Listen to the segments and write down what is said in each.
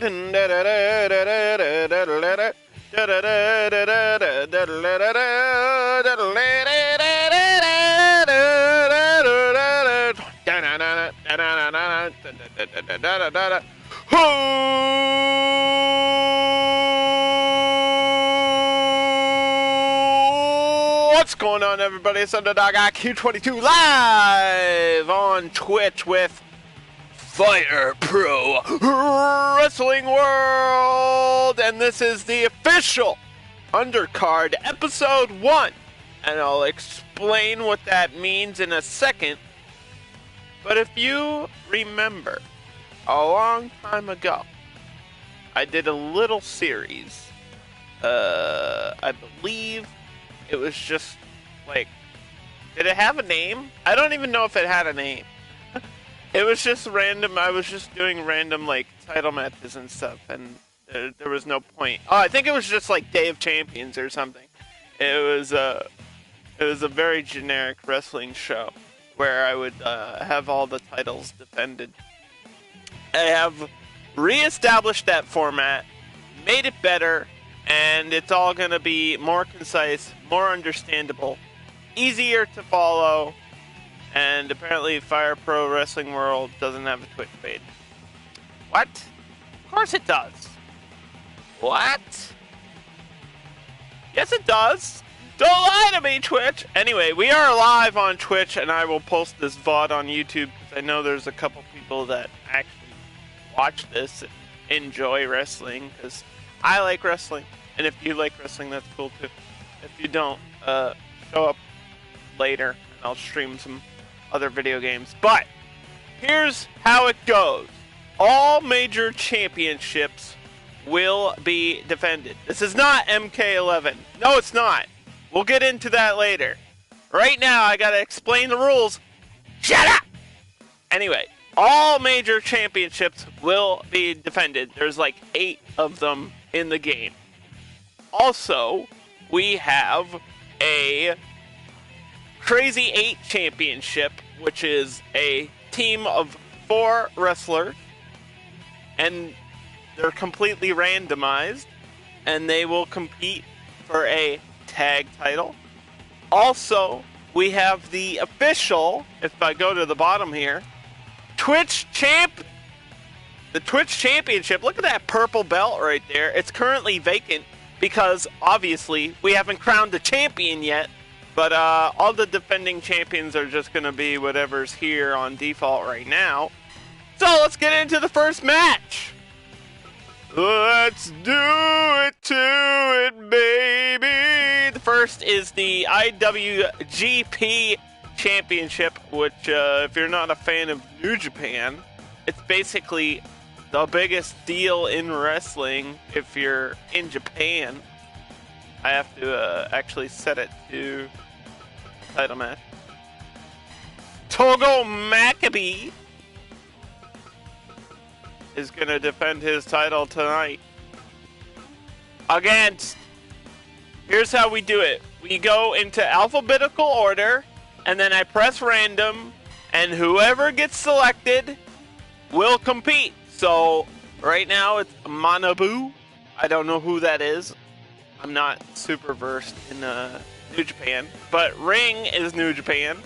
What's going on, everybody? It's Underdog IQ22 live on Twitch with Fire Pro Wrestling World, and this is the official Undercard Episode 1, and I'll explain what that means in a second. But if you remember, a long time ago, I did a little series. I believe it was just like, did it have a name? I don't even know if it had a name. It was just random. I was just doing random like title matches and stuff, and there was no point. Oh, I think it was just like Day of Champions or something. It was a very generic wrestling show where I would have all the titles defended. I have reestablished that format, made it better, and it's all going to be more concise, more understandable, easier to follow, and apparently Fire Pro Wrestling World doesn't have a Twitch page. What? Of course it does. What? Yes, it does. Don't lie to me, Twitch! Anyway, we are live on Twitch, and I will post this VOD on YouTube, because I know there's a couple people that actually watch this and enjoy wrestling, because I like wrestling, and if you like wrestling, that's cool too. If you don't, show up later, and I'll stream some other video games. But, here's how it goes. All major championships will be defended. This is not MK11. No, it's not. We'll get into that later. Right now, I gotta explain the rules. Shut up! Anyway, all major championships will be defended. There's like 8 of them in the game. Also, we have a Crazy 8 championship, which is a team of 4 wrestlers, and they're completely randomized, and they will compete for a tag title. Also, we have the official, if I go to the bottom here, the Twitch Championship. Look at that purple belt right there. It's currently vacant because obviously we haven't crowned a champion yet, but all the defending champions are just going to be whatever's here on default right now. So let's get into the first match. Let's do it to it, baby! The first is the IWGP Championship, which, if you're not a fan of New Japan, it's basically the biggest deal in wrestling if you're in Japan. I have to actually set it to title match. Togo Maccabee is going to defend his title tonight against, here's how we do it. We go into alphabetical order, and then I press random, and whoever gets selected will compete. So, right now it's Manabu. I don't know who that is. I'm not super versed in New Japan, but Ring is New Japan.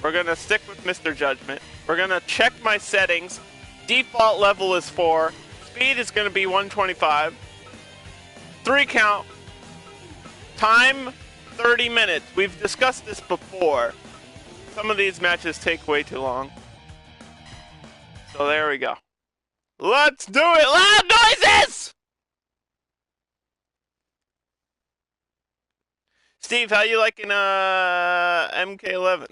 We're going to stick with Mr. Judgment. We're going to check my settings. Default level is 4. Speed is going to be 125. 3 count. Time, 30 minutes. We've discussed this before. Some of these matches take way too long. So there we go. Let's do it! Loud noises! Steve, how you liking MK11?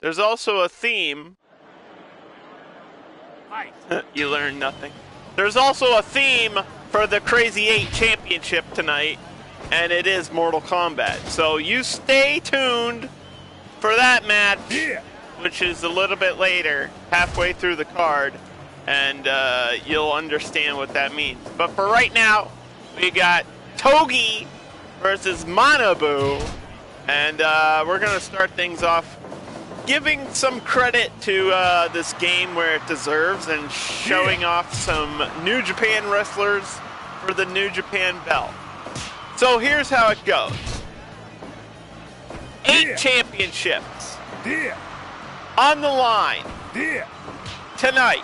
There's also a theme. You learn nothing. There's also a theme for the Crazy 8 Championship tonight, and it is Mortal Kombat. So you stay tuned for that match, which is a little bit later, halfway through the card, and you'll understand what that means. But for right now, we got Togi versus Manabu. And we're going to start things off giving some credit to this game where it deserves and showing off some New Japan wrestlers for the New Japan belt. So here's how it goes. 8 championships on the line tonight,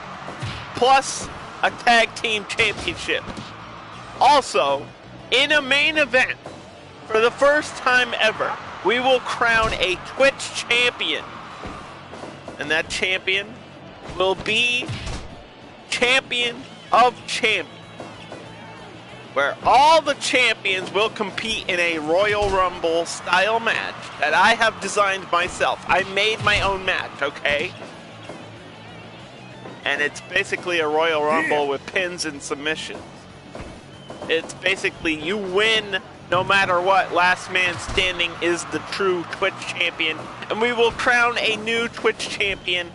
plus a tag team championship. Also, in a main event, for the first time ever, we will crown a Twitch champion. And that champion will be Champion of Champions, where all the champions will compete in a Royal Rumble style match that I have designed myself. I made my own match, okay? And it's basically a Royal Rumble with pins and submissions. It's basically you win no matter what. Last man standing is the true Twitch champion. And we will crown a new Twitch champion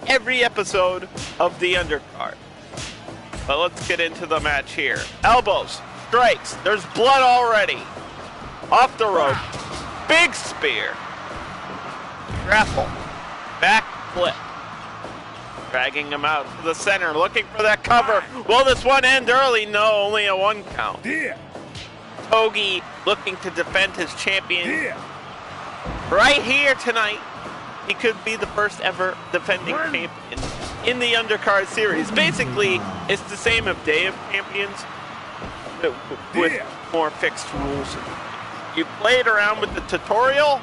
every episode of the Undercard. But let's get into the match here. Elbows, strikes, there's blood already. Off the rope, big spear. Grapple, back flip. Dragging him out to the center, looking for that cover. Will this one end early? No, only a 1 count. Togi looking to defend his champion. Right here tonight, he could be the first ever defending champion in the Undercard series. Basically, it's the same as Day of Champions, with more fixed rules. You play it around with the tutorial,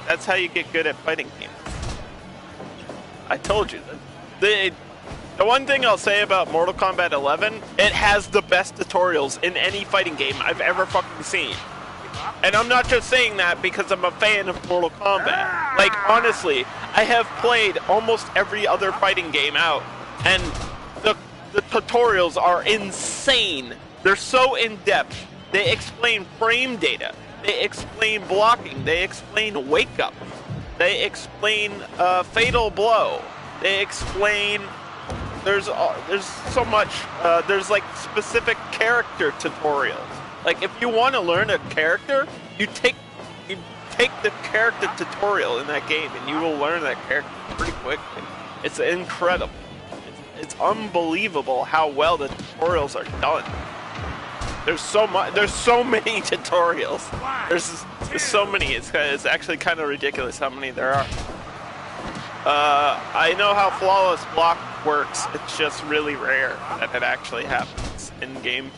that's how you get good at fighting games. I told you. The one thing I'll say about Mortal Kombat 11, it has the best tutorials in any fighting game I've ever fucking seen. And I'm not just saying that because I'm a fan of Mortal Kombat. Like, honestly, I have played almost every other fighting game out, and the tutorials are insane. They're so in-depth. They explain frame data. They explain blocking. They explain wake-up. They explain fatal blow. They explain there's so much. There's like specific character tutorials. Like if you want to learn a character, you take the character tutorial in that game, and you will learn that character pretty quickly. It's incredible. It's unbelievable how well the tutorials are done. There's so much. There's so many tutorials. There's so many. It's actually kind of ridiculous how many there are. I know how flawless block works. It's just really rare that it actually happens in game.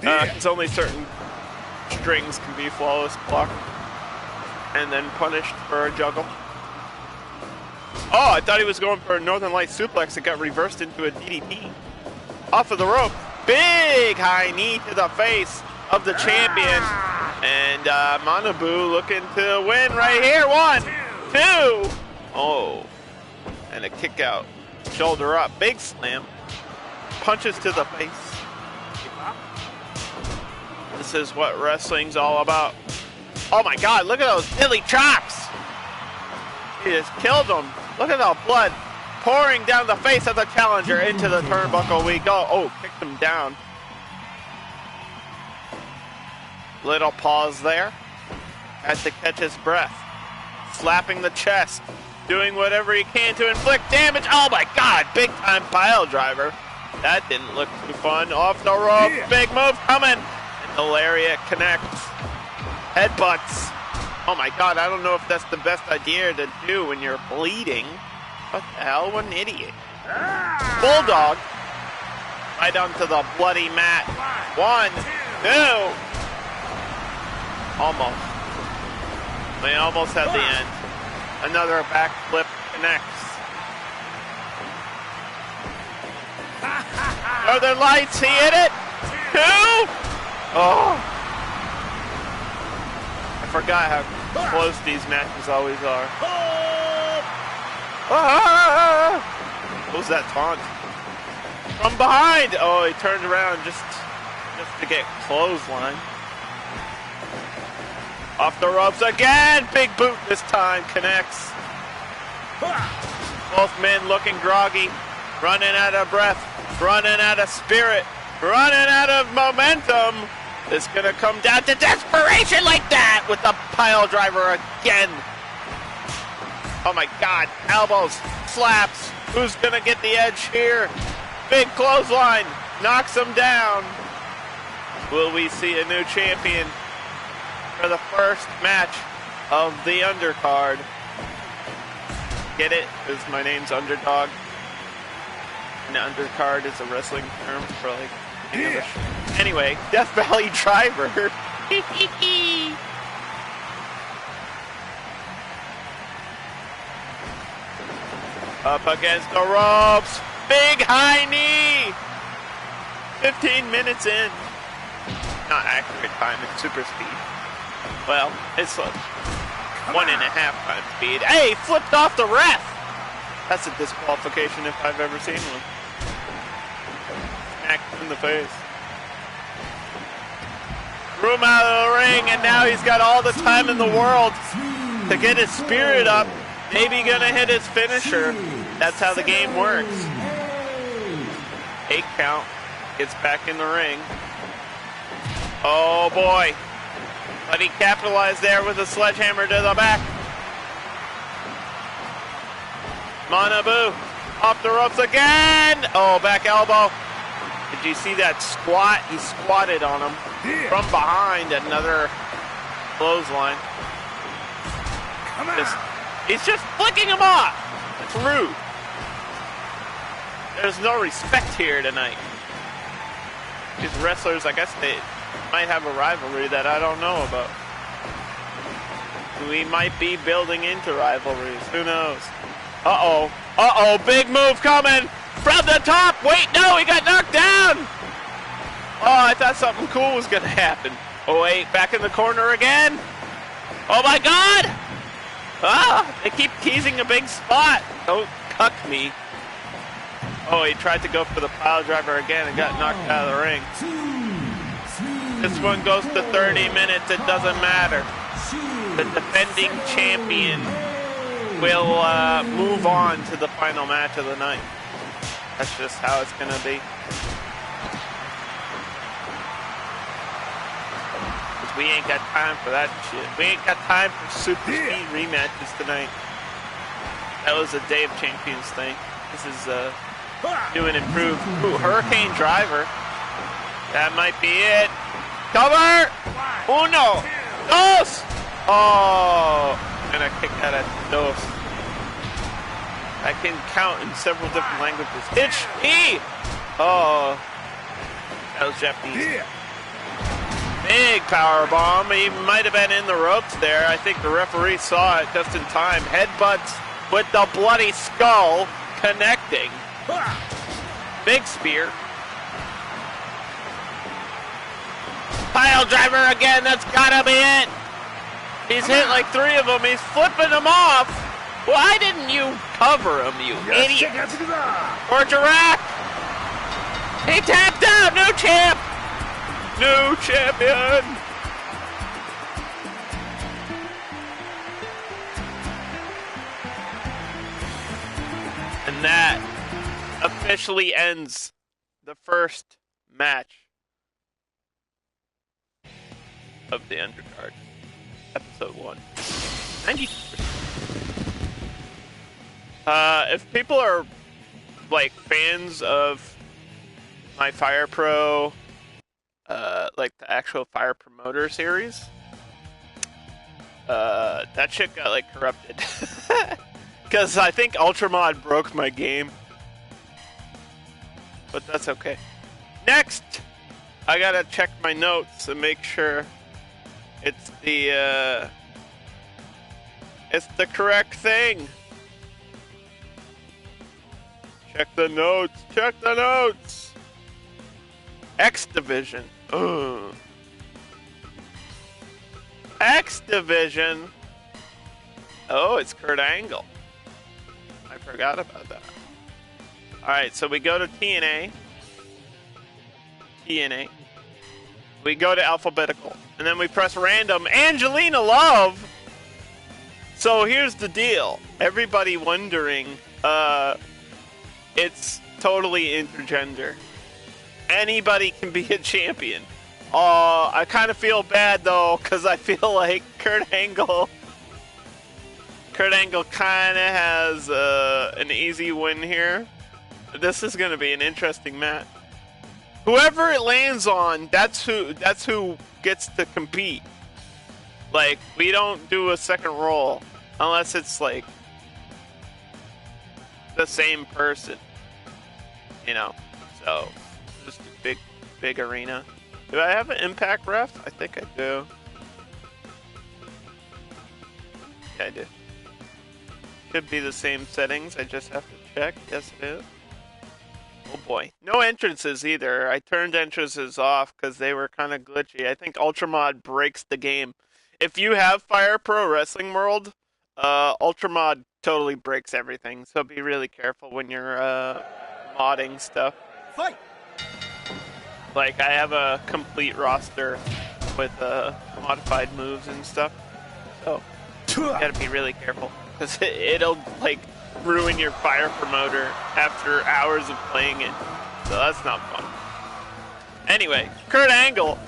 Because only certain strings can be flawless block and then punished for a juggle. Oh, I thought he was going for a Northern Light suplex. It got reversed into a DDT. Off of the rope. Big high knee to the face of the champion. And Manabu looking to win right here. 1, 2. Oh. And a kick out. Shoulder up. Big slam. Punches to the face. This is what wrestling's all about. Oh my God, look at those dilly chops. He just killed him. Look at the blood pouring down the face of the challenger. Into the turnbuckle we go. Oh, kicked him down. Little pause there. Had to catch his breath. Slapping the chest. Doing whatever he can to inflict damage. Oh my God, big time pile driver. That didn't look too fun. Off the rope, big move coming. And the lariat connects. Headbutts. Oh my God, I don't know if that's the best idea to do when you're bleeding. What the hell? What an idiot. Bulldog. Right onto the bloody mat. 1, 2. Almost. They almost had the end. Another backflip connects. Northern Lights, he hit it. 2. Oh. I forgot how close these matches always are. What was that taunt? From behind! Oh, he turned around just to get clothesline. Off the ropes again! Big boot this time, connects. Both men looking groggy, running out of breath, running out of spirit, running out of momentum. It's gonna come down to desperation like that with the pile driver again. Oh my God, elbows, slaps. Who's gonna get the edge here? Big clothesline, knocks him down. Will we see a new champion for the first match of the Undercard? Get it? Because my name's Underdog. And Undercard is a wrestling term for like English. Anyway, Death Valley Driver. Up against the ropes. Big high knee. 15 minutes in. Not accurate time, it's super speed. Well, it's like 1.5 times speed. Hey, flipped off the ref. That's a disqualification if I've ever seen one. Smacked in the face. Threw him out of the ring, and now he's got all the time in the world to get his spirit up. Maybe gonna hit his finisher. That's how the game works. 8 count. Gets back in the ring. Oh boy. But he capitalized there with a sledgehammer to the back. Manabu off the ropes again. Oh, back elbow. Did you see that squat? He squatted on him from behind. Another clothesline. He's just flicking him off. It's rude. There's no respect here tonight. These wrestlers, I guess they might have a rivalry that I don't know about. We might be building into rivalries. Who knows? Uh-oh. Uh-oh. Big move coming from the top. Wait, no, he got knocked down. Oh, I thought something cool was going to happen. Oh, wait, back in the corner again. Oh, my God. Ah, they keep teasing a big spot. Don't cuck me. Oh, he tried to go for the pile driver again and got knocked out of the ring. This one goes to 30 minutes. It doesn't matter. The defending champion will move on to the final match of the night. That's just how it's going to be. Because we ain't got time for that shit. We ain't got time for super speed rematches tonight. That was a Day of Champions thing. This is new and improved. Ooh, Hurricane Driver. That might be it. Cover! Uno! Dos! Oh! And I kicked that at dos. I can count in several different languages. It's E! Oh. That was Japanese. Big power bomb. He might have been in the ropes there. I think the referee saw it just in time. Headbutts with the bloody skull connecting. Big spear. Pile driver again. That's gotta be it. He's hit like 3 of them. He's flipping them off. Why didn't you cover him, you idiot? Or Giraffe. He tapped out. New champ. New champion. And that officially ends the first match of the Undercard, episode 1. 90%. If people are like fans of my Fire Pro, like the actual Fire Promoter series, that shit got like corrupted. Because I think Ultramod broke my game. But that's okay. Next, I gotta check my notes and make sure it's the correct thing. Check the notes. Check the notes. X Division. Ugh. X Division. Oh, it's Kurt Angle. I forgot about that. Alright, so we go to TNA. We go to alphabetical. And then we press random. Angelina Love! So here's the deal. Everybody wondering, it's totally intergender. Anybody can be a champion. I kind of feel bad though, because I feel like Kurt Angle kind of has an easy win here. This is going to be an interesting match. Whoever it lands on, that's who gets to compete. Like, we don't do a second roll unless it's like the same person, you know. So just a big arena. Do I have an impact ref? I think I do. Yeah, I do. Could be the same settings. I just have to check. Yes, it is. Oh boy. No entrances either. I turned entrances off because they were kind of glitchy. I think Ultramod breaks the game. If you have Fire Pro Wrestling World, Ultramod totally breaks everything. So be really careful when you're modding stuff. Fight! Like, I have a complete roster with modified moves and stuff. So you gotta be really careful. Because it'll, like, ruin your fire promoter after hours of playing it. So that's not fun. Anyway, Kurt Angle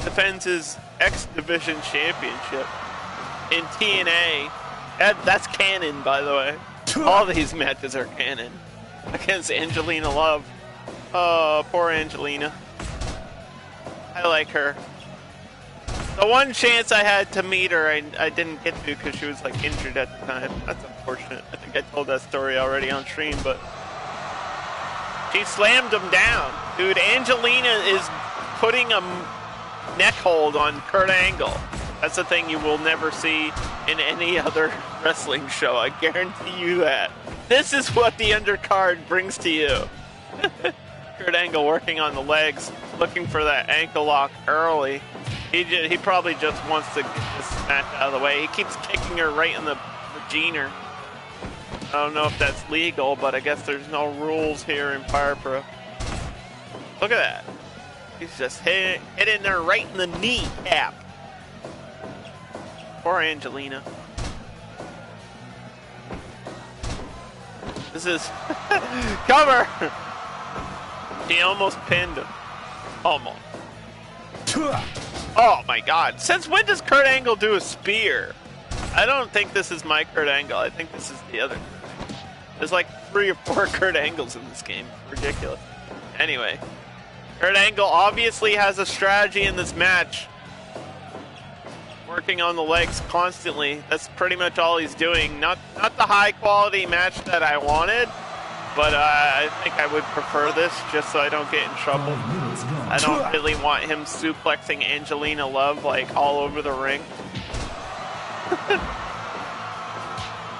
defends his X Division Championship in TNA. That's canon, by the way. All these matches are canon. Against Angelina Love. Oh, poor Angelina. I like her. The one chance I had to meet her, I didn't get to because she was like injured at the time. That's unfortunate. I think I told that story already on stream, but she slammed him down. Dude, Angelina is putting a neck hold on Kurt Angle. That's the thing you will never see in any other wrestling show. I guarantee you that. This is what the undercard brings to you. Kurt Angle working on the legs, looking for that ankle lock early. He probably just wants to get this match out of the way. He keeps kicking her right in the vagina. I don't know if that's legal, but I guess there's no rules here in Fire Pro. Look at that. He's just hitting her right in the kneecap. Poor Angelina. This is... Cover! He almost pinned him. Almost. Oh my god. Since when does Kurt Angle do a spear? I don't think this is my Kurt Angle. I think this is the other. There's like 3 or 4 Kurt Angles in this game. Ridiculous. Anyway. Kurt Angle obviously has a strategy in this match. Working on the legs constantly. That's pretty much all he's doing. Not the high quality match that I wanted. But I think I would prefer this just so I don't get in trouble. I don't really want him suplexing Angelina Love like all over the ring.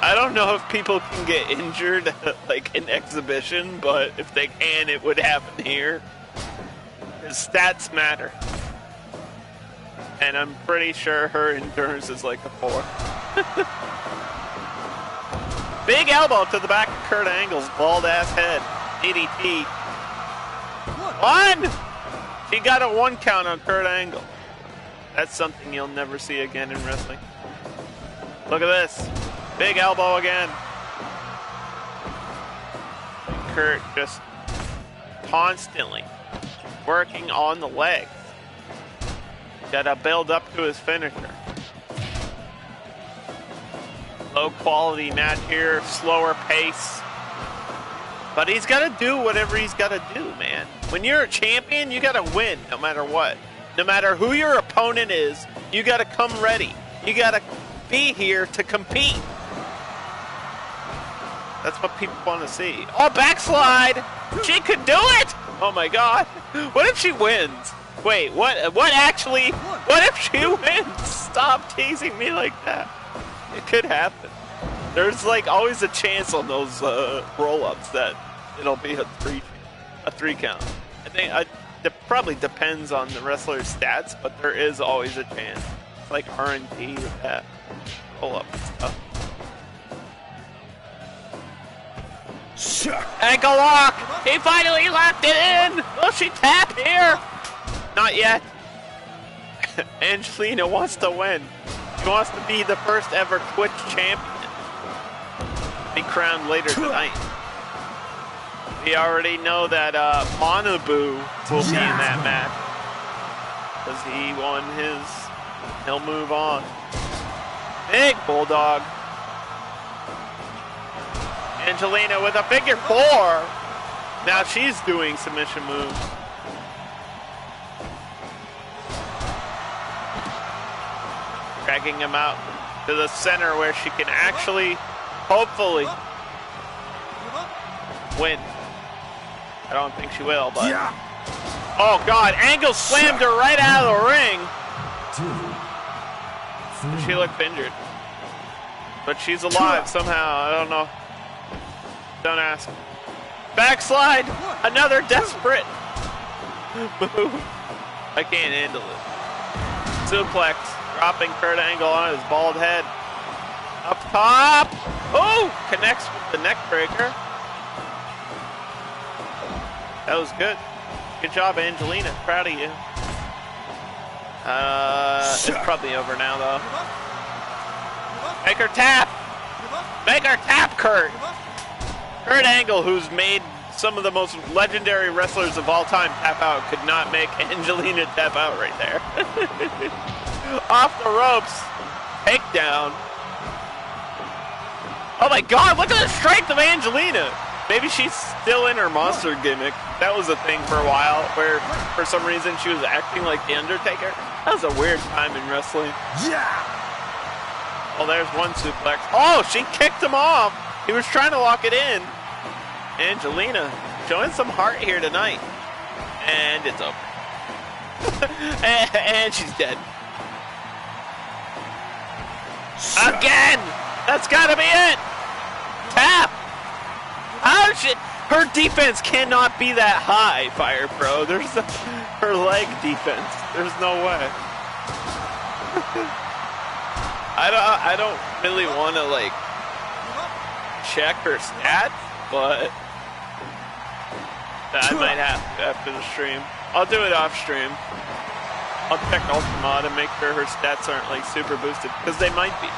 I don't know if people can get injured like in exhibition, but if they can, it would happen here. His stats matter. And I'm pretty sure her endurance is like a 4. Big elbow to the back of Kurt Angle's bald-ass head. DDT. 1! She got a 1 count on Kurt Angle. That's something you'll never see again in wrestling. Look at this. Big elbow again. Kurt just constantly working on the legs. Gotta build up to his finisher. Low quality match here, slower pace. But he's got to do whatever he's got to do, man. When you're a champion, you got to win no matter what. No matter who your opponent is, you got to come ready. You got to be here to compete. That's what people want to see. Oh, backslide! She could do it! Oh my god. What if she wins? Wait, what actually? What if she wins? Stop teasing me like that. It could happen. There's like always a chance on those roll-ups that it'll be a 3 count. I think it probably depends on the wrestler's stats, but there is always a chance. It's like R&D with that roll-up stuff. Ankle lock! He finally locked it in! Will she tap here? Not yet. Angelina wants to win. She wants to be the first ever Twitch champion. Be crowned later tonight. We already know that Manabu will be in that match. because he won his. He'll move on. Big bulldog. Angelina with a figure 4. Now she's doing submission moves. Dragging him out to the center where she can actually, hopefully, win. I don't think she will, but... Oh, God. Angle slammed her right out of the ring. She looked injured. But she's alive somehow. I don't know. Don't ask. Backslide. Another desperate move. I can't handle it. Suplex. Dropping Kurt Angle on his bald head. Up top. Oh! Connects with the neck breaker. That was good. Good job, Angelina. Proud of you. It's probably over now, though. Make her tap! Make her tap, Kurt! Kurt Angle, who's made some of the most legendary wrestlers of all time tap out, could not make Angelina tap out right there. Off the ropes. Takedown. Oh my God, look at the strength of Angelina! Maybe she's still in her monster gimmick. That was a thing for a while, where for some reason she was acting like The Undertaker. That was a weird time in wrestling. Yeah. Oh, there's one suplex. Oh, she kicked him off. He was trying to lock it in. Angelina showing some heart here tonight. And it's over. and she's dead. Again! That's gotta be it! Tap! How shit? Her defense cannot be that high, Fire Pro. There's her leg defense. There's no way. I don't really want to like check her stats, but I might have to after the stream. I'll do it off stream. I'll check Ultramod and make sure her stats aren't like super boosted, because they might be.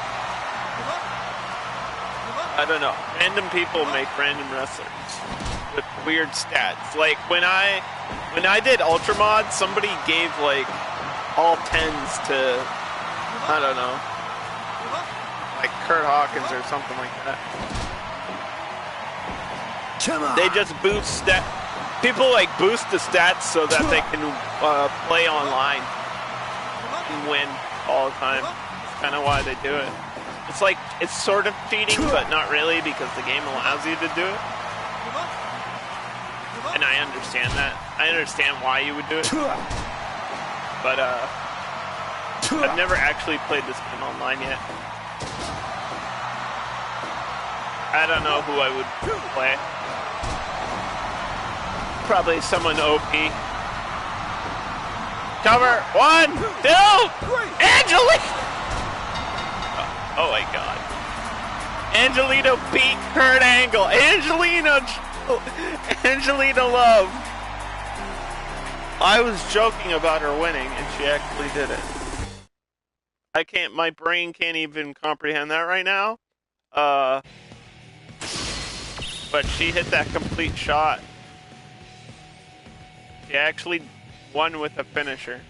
I don't know. Random people make random wrestlers with weird stats. Like when I did Ultramod, somebody gave like all 10s to, I don't know, like Kurt Hawkins or something like that. They just boost stat. People like boost the stats so that they can play online and win all the time. That's kind of why they do it. It's like, it's sort of cheating, but not really, because the game allows you to do it. And I understand that. I understand why you would do it. But, I've never actually played this game online yet. I don't know who I would play. Probably someone OP. Cover, 1, 2, Angelina! Oh my God. Angelina beat Kurt Angle. Angelina Love. I was joking about her winning, and she actually did it. My brain can't even comprehend that right now. But she hit that complete shot. She actually won with a finisher.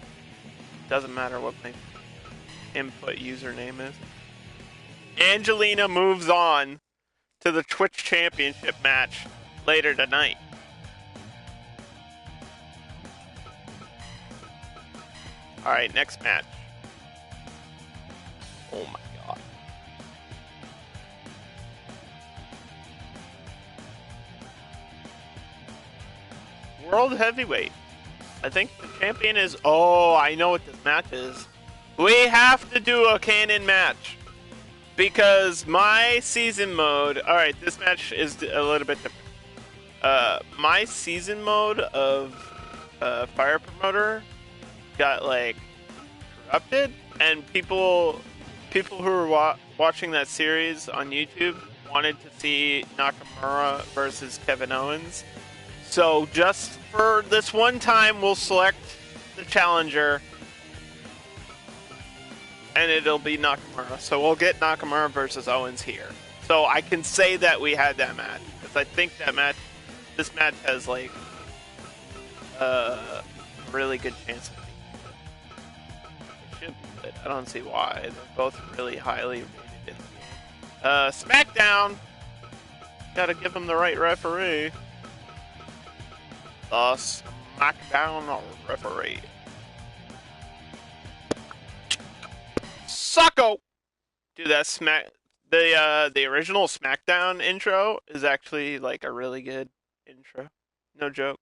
Doesn't matter what my input username is. Angelina moves on to the Twitch Championship match later tonight. Alright, next match. Oh my God. World Heavyweight. I think the champion is... Oh, I know what this match is. We have to do a canon match. Because my season mode... Alright, this match is a little bit different. My season mode of Fire Promoter got, like, corrupted. And people who were watching that series on YouTube wanted to see Nakamura versus Kevin Owens. So just for this one time, we'll select the challenger. And it'll be Nakamura. So we'll get Nakamura versus Owens here. So I can say that we had that match. Because I think this match has like a really good chance of I don't see why. They're both really highly rated. SmackDown. Gotta give them the right referee. The SmackDown referee. Sucko! Dude, that the original SmackDown intro is actually like a really good intro. No joke.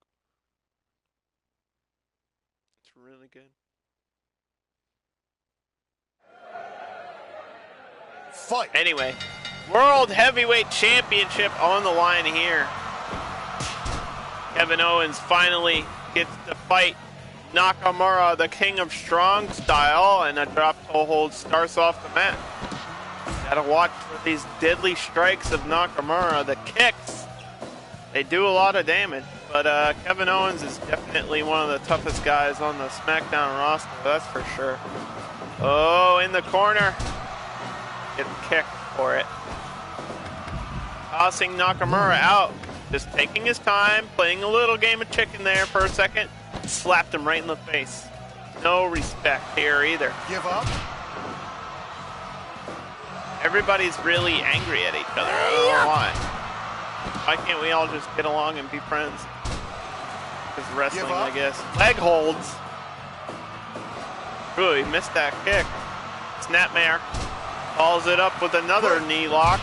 It's really good. Fight. Anyway, World Heavyweight Championship on the line here. Kevin Owens finally gets to fight Nakamura, the King of Strong Style, and a drop toe hold starts off the mat. Gotta watch for these deadly strikes of Nakamura. The kicks, they do a lot of damage, but Kevin Owens is definitely one of the toughest guys on the SmackDown roster, that's for sure. Oh, in the corner. Gets kicked for it. Tossing Nakamura out. Just taking his time, playing a little game of chicken there for a second. Slapped him right in the face. No respect here either. Give up. Everybody's really angry at each other. I don't know why. Why can't we all just get along and be friends? Because wrestling, I guess. Leg holds. Ooh, he missed that kick. Snapmare. Follows it up with another knee lock.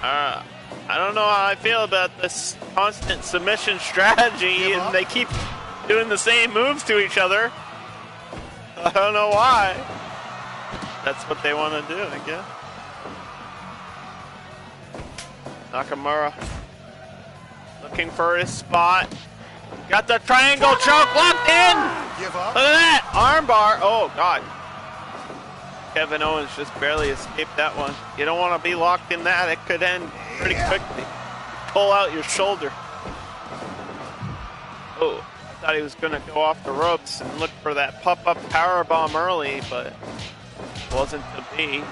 I don't know how I feel about this constant submission strategy, and they keep doing the same moves to each other. I don't know why. That's what they want to do, I guess. Nakamura looking for his spot. Got the triangle choke locked in. Give up. Look at that armbar. Oh God. Kevin Owens just barely escaped that one. You don't want to be locked in that. It could end pretty quickly. Pull out your shoulder. Oh, I thought he was going to go off the ropes and look for that pop-up powerbomb early, but it wasn't to be.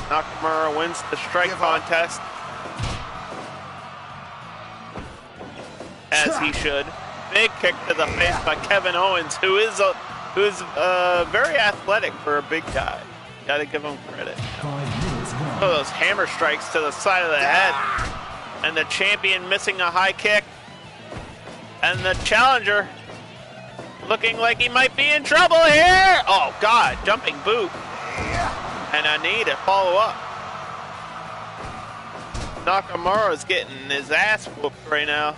Nakamura wins the strike contest. As he should. Big kick to the face by Kevin Owens, who is very athletic for a big guy. Gotta give him credit. Oh, those hammer strikes to the side of the head. And the champion missing a high kick. And the challenger looking like he might be in trouble here. Oh, God, jumping boot. And a knee to follow up. Nakamura's getting his ass whooped right now.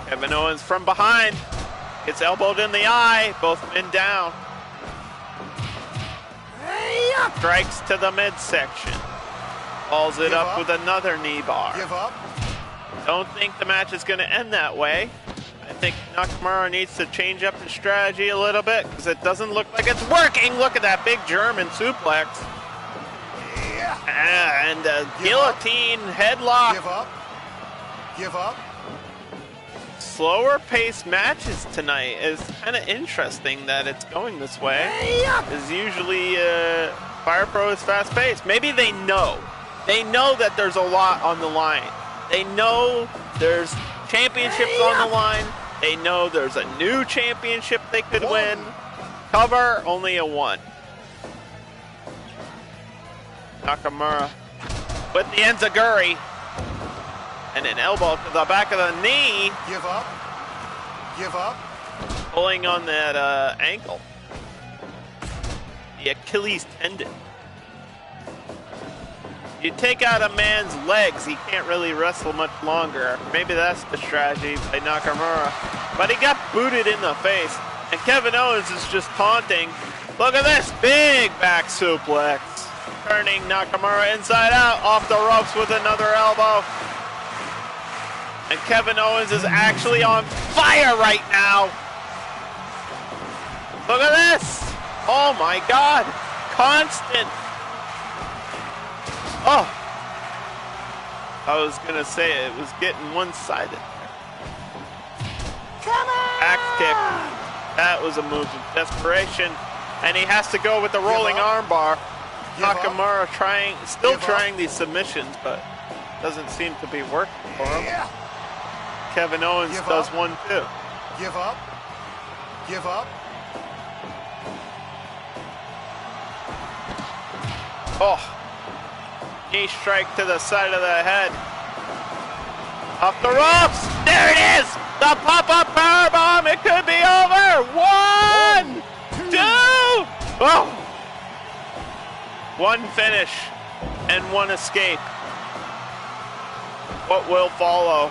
Kevin Owens from behind gets elbowed in the eye, both men down. Strikes to the midsection. Follows it up with another knee bar. Give up. Don't think the match is going to end that way. I think Nakamura needs to change up his strategy a little bit because it doesn't look like it's working. Look at that big German suplex. And a guillotine headlock. Give up. Give up. Slower paced matches tonight is kind of interesting that it's going this way. Because usually Fire Pro is fast paced. Maybe they know. They know that there's a lot on the line. They know there's championships on the line. They know there's a new championship they could win. Cover, only a 1. Nakamura with the enziguri. And an elbow to the back of the knee. Give up. Give up. Pulling on that ankle. The Achilles tendon. You take out a man's legs, he can't really wrestle much longer. Maybe that's the strategy by Nakamura. But he got booted in the face. And Kevin Owens is just taunting. Look at this big back suplex. Turning Nakamura inside out, off the ropes with another elbow. And Kevin Owens is actually on fire right now. Look at this. Oh my God. Constant. Oh. I was going to say it was getting one-sided. Come on. Axe kick. That was a move of desperation. And he has to go with the rolling armbar. Nakamura still trying these submissions, but doesn't seem to be working for him. Yeah. Kevin Owens Give does up. one too. Give up. Give up. Oh, knee strike to the side of the head. Off the ropes. There it is. The pop-up powerbomb. It could be over. 1, 2. Oh. One finish and one escape. What will follow?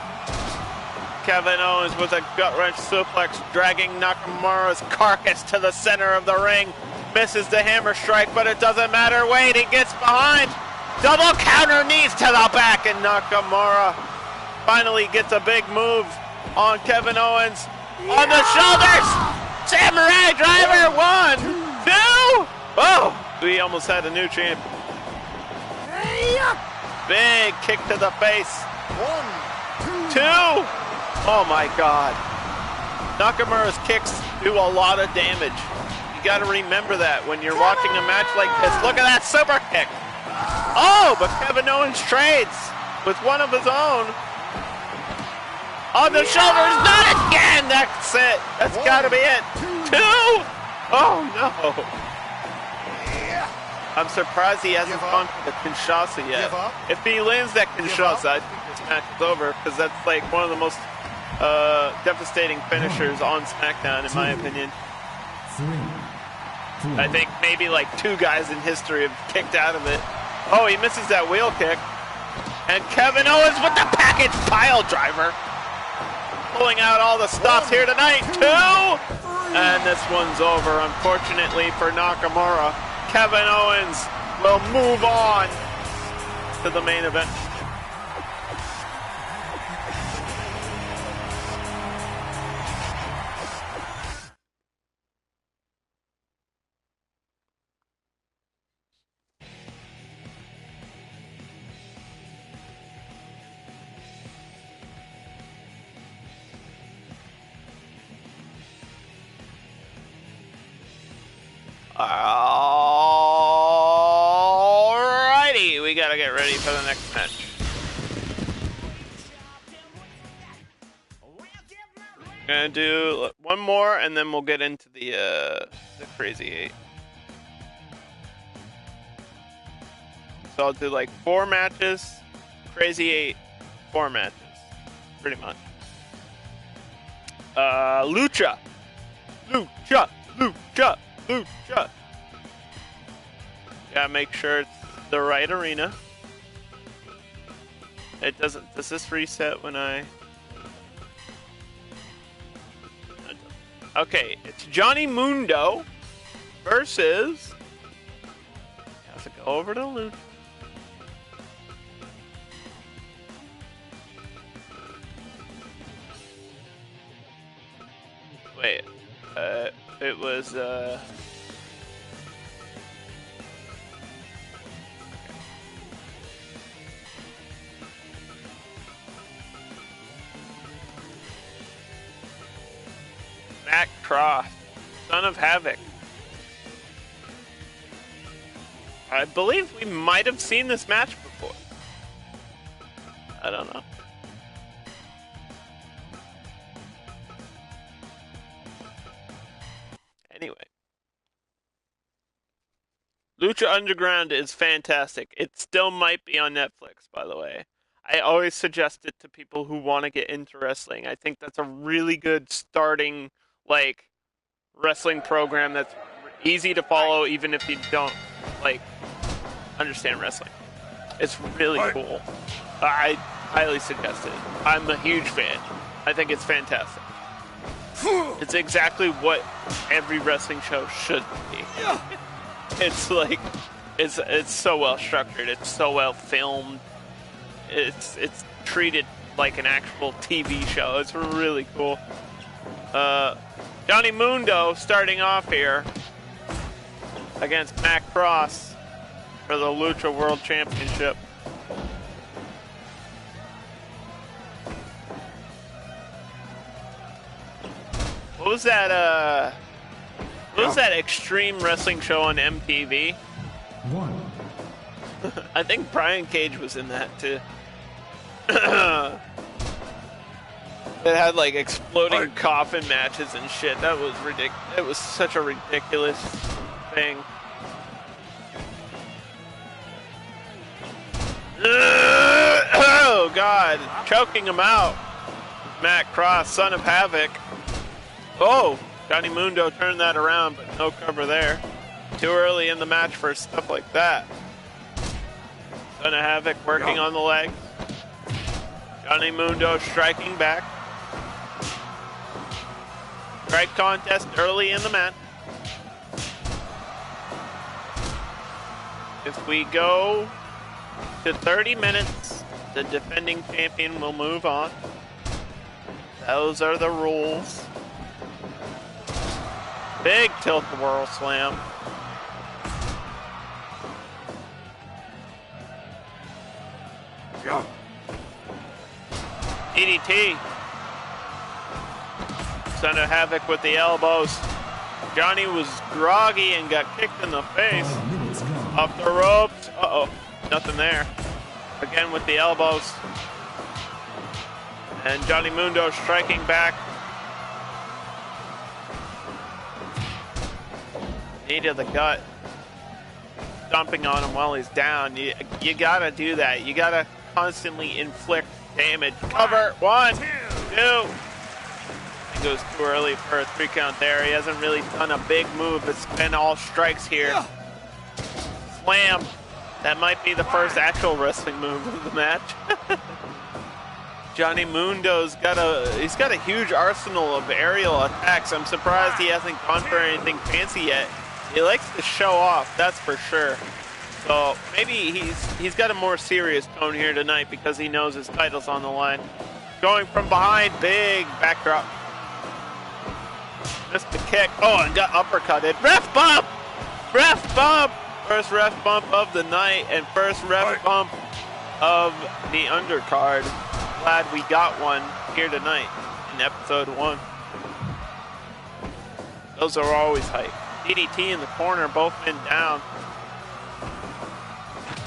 Kevin Owens with a gut-wrench suplex, dragging Nakamura's carcass to the center of the ring. Misses the hammer strike, but it doesn't matter. Wait, he gets behind. Double counter knees to the back, and Nakamura finally gets a big move on Kevin Owens. On the shoulders. Samurai driver. 1, 2. Oh, we almost had a new champ. Big kick to the face. 1, 2. Oh my God. Nakamura's kicks do a lot of damage. You got to remember that when you're watching a match like this. Look at that super kick. Oh, but Kevin Owens trades with one of his own. On the shoulders, not again. That's it. That's got to be it. 2. Oh no. I'm surprised he hasn't gone for the Kinshasa yet. If he lands that Kinshasa, I think this match is over, because that's like one of the most devastating finishers on SmackDown, in my opinion. 3, 2. I think maybe like 2 guys in history have kicked out of it. Oh, he misses that wheel kick. And Kevin Owens with the package pile driver. Pulling out all the stops here tonight. 2. And this one's over, unfortunately, for Nakamura. Kevin Owens will move on to the main event. Alrighty, we gotta get ready for the next match. Gonna do one more, and then we'll get into the Crazy 8. So I'll do like 4 matches, Crazy 8, 4 matches, pretty much. Lucha. Gotta make sure it's the right arena. It doesn't. Does this reset when I? Okay, it's Johnny Mundo versus. Have to go over to Lucha. Wait, it was Matt Cross, son of Havoc. I believe we might have seen this match before. I don't know. Anyway. Lucha Underground is fantastic. It still might be on Netflix, by the way. I always suggest it to people who want to get into wrestling. I think that's a really good starting, like, wrestling program that's easy to follow even if you don't, like, understand wrestling. It's really cool. I highly suggest it. I'm a huge fan. I think it's fantastic. It's exactly what every wrestling show should be. It's like, it's so well structured. It's so well filmed. It's treated like an actual TV show. It's really cool. Johnny Mundo starting off here against Matt Cross for the Lucha World Championship. What was that, what was that extreme wrestling show on MTV? 1. I think Brian Cage was in that too. It had like exploding coffin matches and shit. That was ridiculous. It was such a ridiculous thing. Oh God, choking him out. Matt Cross, son of Havoc. Oh, Johnny Mundo turned that around, but no cover there. Too early in the match for stuff like that. Son of Havoc working on the leg. Johnny Mundo striking back. Strike contest early in the match. If we go to 30 minutes, the defending champion will move on. Those are the rules. Big tilt-a-whirl slam. Yeah. DDT. Son of Havoc with the elbows. Johnny was groggy and got kicked in the face. Off the ropes. Uh-oh. Nothing there. Again with the elbows. And Johnny Mundo striking back. Knee to the gut. Stomping on him while he's down. You gotta do that. You gotta constantly inflict damage. Cover. 1, 2. He goes too early for a 3 count there. He hasn't really done a big move. It's been all strikes here. Slam. That might be the first actual wrestling move of the match. Johnny Mundo's got a huge arsenal of aerial attacks. I'm surprised he hasn't gone for anything fancy yet. He likes to show off, that's for sure. So maybe he's got a more serious tone here tonight because he knows his title's on the line. Going from behind, big backdrop. Missed the kick. Oh, and got uppercutted. Ref bump! Ref bump! First ref bump of the night and first ref bump of the undercard. Glad we got one here tonight in episode 1. Those are always hype. DDT in the corner, both men down.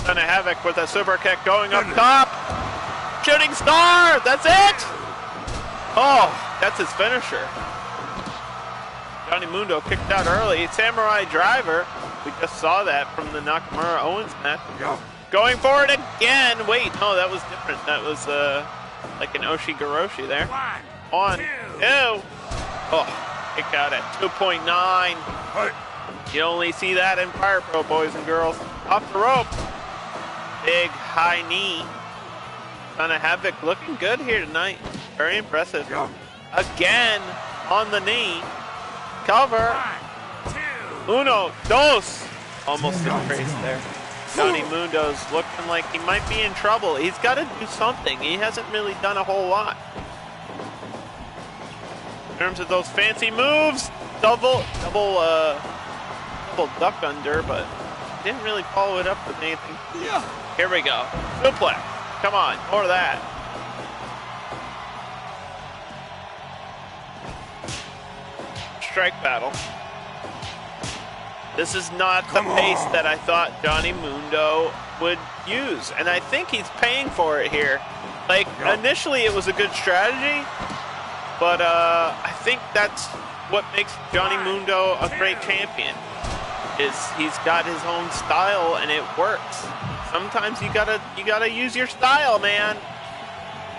Son of Havoc with a super kick going up top. Shooting star, that's it! Oh, that's his finisher. Johnny Mundo kicked out early. Samurai driver. We just saw that from the Nakamura Owens match. Going for it again. Wait, no, that was different. That was like an Oshigoroshi there. 1, 2. Oh, kick out at 2.9. You only see that in Fire Pro, boys and girls. Off the rope. Big high knee. Son of Havoc looking good here tonight. Very impressive. Again on the knee. Cover. 1, 2. Almost in face there. Johnny Mundo's looking like he might be in trouble. He's got to do something. He hasn't really done a whole lot. In terms of those fancy moves, double duck under, but didn't really follow it up with anything. Here we go. Suplex. Come on, more of that. Strike battle. This is not the pace that I thought Johnny Mundo would use, and I think he's paying for it here. Like, initially it was a good strategy, but I think that's what makes Johnny Mundo a great champion, is he's got his own style and it works. Sometimes you gotta use your style, man.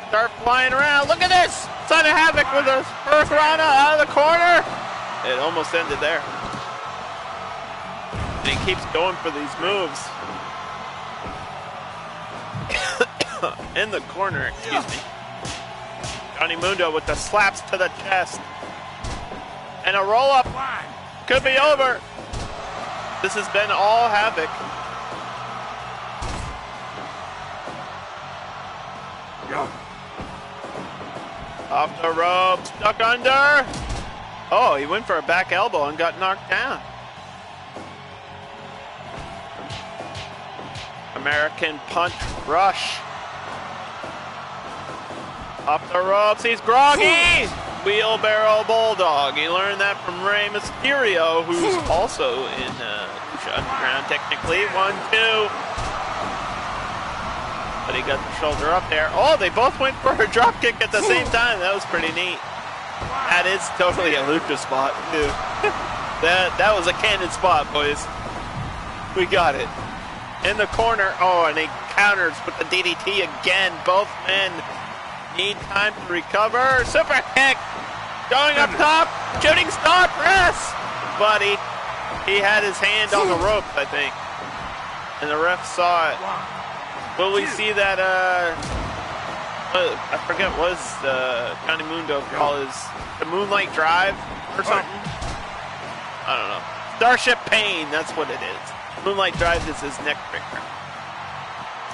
Start flying around. Look at this! Son of Havoc with a first rana out of the corner. It almost ended there. And he keeps going for these moves. In the corner, excuse me. Johnny Mundo with the slaps to the chest. And a roll-up. Could be over. This has been all Havoc. Off the ropes, stuck under. Oh, he went for a back elbow and got knocked down. American punch rush. Off the ropes, he's groggy. Wheelbarrow Bulldog. He learned that from Rey Mysterio, who's also in Lucha Underground technically. 1, 2. But but he got the shoulder up there. Oh, they both went for a drop kick at the same time. That was pretty neat. That is totally a lucha spot, too. that was a cannon spot, boys. We got it. In the corner. Oh, and he counters with the DDT again. Both men need time to recover. Super kick. Going up top. Shooting star press. But he had his hand on the rope, I think. And the ref saw it. Will we see that, I forget what Johnny Mundo call his, the Moonlight Drive or something? I don't know. Starship Pain, that's what it is. Moonlight Drive is his neck breaker.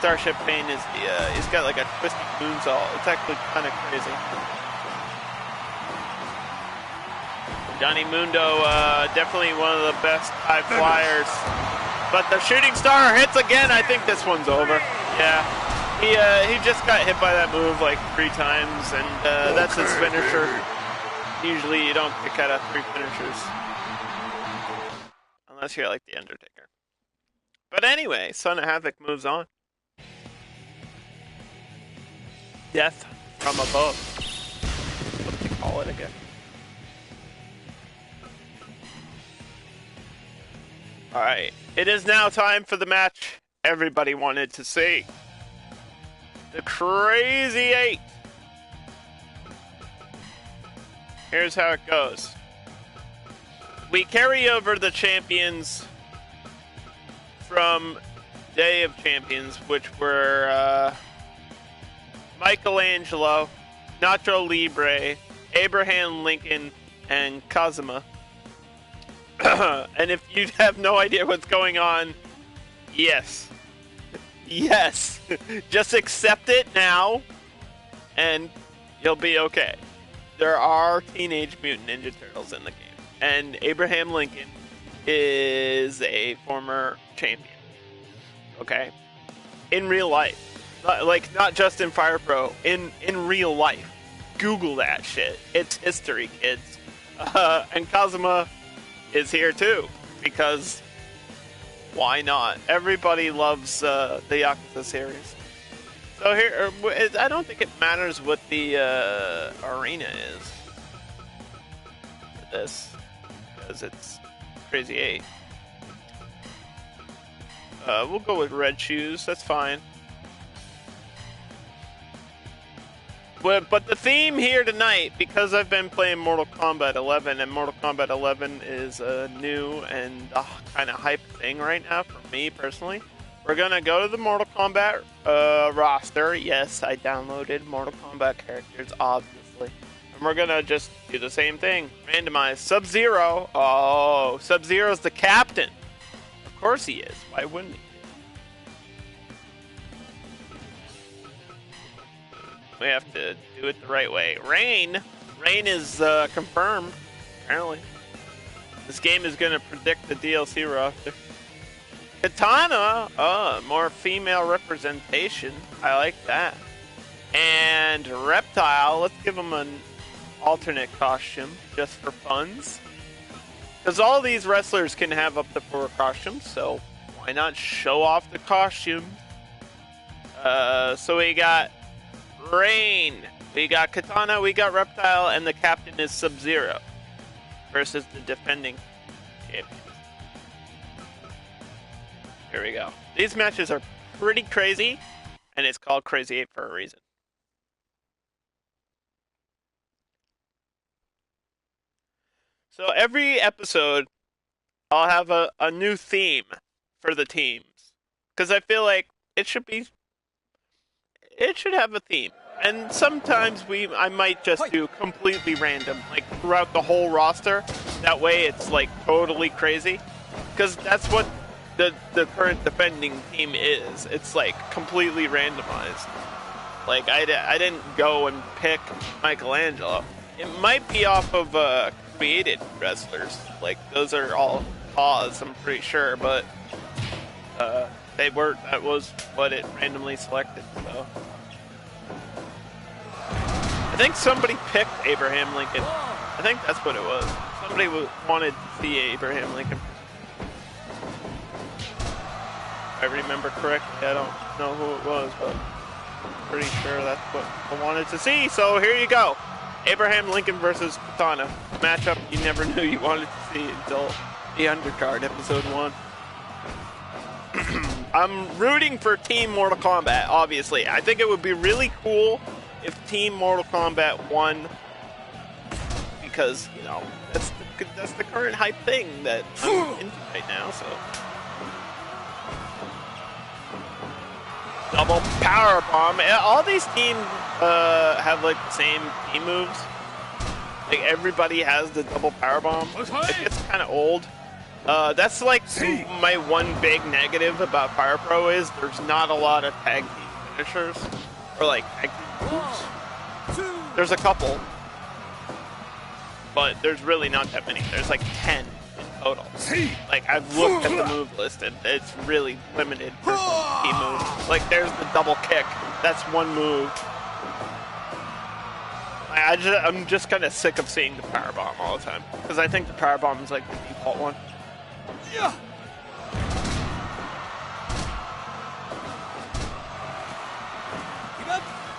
Starship Pain is the, he's got like a twisting moonsault. It's actually kind of crazy. Johnny Mundo, definitely one of the best high flyers. But the shooting star hits again. I think this one's over. Yeah. He just got hit by that move like 3 times, and that's his finisher. Usually you don't pick out of 3 finishers. Unless you're like the Undertaker. But anyway, Son of Havoc moves on. Death from above. What do they call it again? Alright, it is now time for the match everybody wanted to see. The Crazy 8. Here's how it goes. We carry over the champions from Day of Champions, which were Michelangelo, Nacho Libre, Abraham Lincoln, and Kazuma. And if you have no idea what's going on, yes. Yes. Just accept it now, and you'll be okay. There are Teenage Mutant Ninja Turtles in the game. And Abraham Lincoln is a former champion. Okay? In real life. Like, not just in Fire Pro. In real life. Google that shit. It's history, kids. And Kazuma is here too, because why not? Everybody loves the Yakuza series. So here, I don't think it matters what the arena is for this, because it's Crazy 8. We'll go with red shoes, that's fine. But the theme here tonight, because I've been playing Mortal Kombat 11, and Mortal Kombat 11 is a new and kind of hype thing right now for me personally, we're going to go to the Mortal Kombat roster. Yes, I downloaded Mortal Kombat characters, obviously. And we're going to just do the same thing. Randomize. Sub-Zero. Oh, Sub-Zero's the captain. Of course he is. Why wouldn't he? We have to do it the right way. Rain is confirmed, apparently. This game is going to predict the DLC roster. Katana, more female representation. I like that. And Reptile, let's give him an alternate costume, just for funs. Because all these wrestlers can have up to 4 costumes, so why not show off the costume? So we got Rain, we got Katana, we got Reptile, and the captain is Sub-Zero versus the defending champions. Here we go. These matches are pretty crazy, and it's called Crazy 8 for a reason. So every episode, I'll have a new theme for the teams, because I feel like it should have a theme. And sometimes I might just do completely random, like throughout the whole roster. That way it's like totally crazy. Because that's what the current defending team is. It's like completely randomized. Like I didn't go and pick Michelangelo. It might be off of created wrestlers. Like those are all paws, I'm pretty sure. But that was what it randomly selected, so. I think somebody picked Abraham Lincoln. I think that's what it was. Somebody wanted to see Abraham Lincoln. If I remember correctly, I don't know who it was, but Pretty sure that's what I wanted to see. So here you go. Abraham Lincoln versus Katana. Matchup you never knew you wanted to see until the Undercard, episode 1. I'm rooting for Team Mortal Kombat, obviously. I think it would be really cool if Team Mortal Kombat won, because, you know, that's the current hype thing that I'm into right now, so. Double power bomb. All these teams have like the same team moves. Like everybody has the double power bomb. It gets kind of old. That's like my one big negative about Fire Pro is there's not a lot of tag team finishers or like tag team moves. There's a couple, but there's really not that many. There's like 10 in total. Like I've looked at the move list and it's really limited for team moves. Like there's the double kick. That's one move. I'm just kind of sick of seeing the power bomb all the time because I think the power bomb is like the default one. Yeah.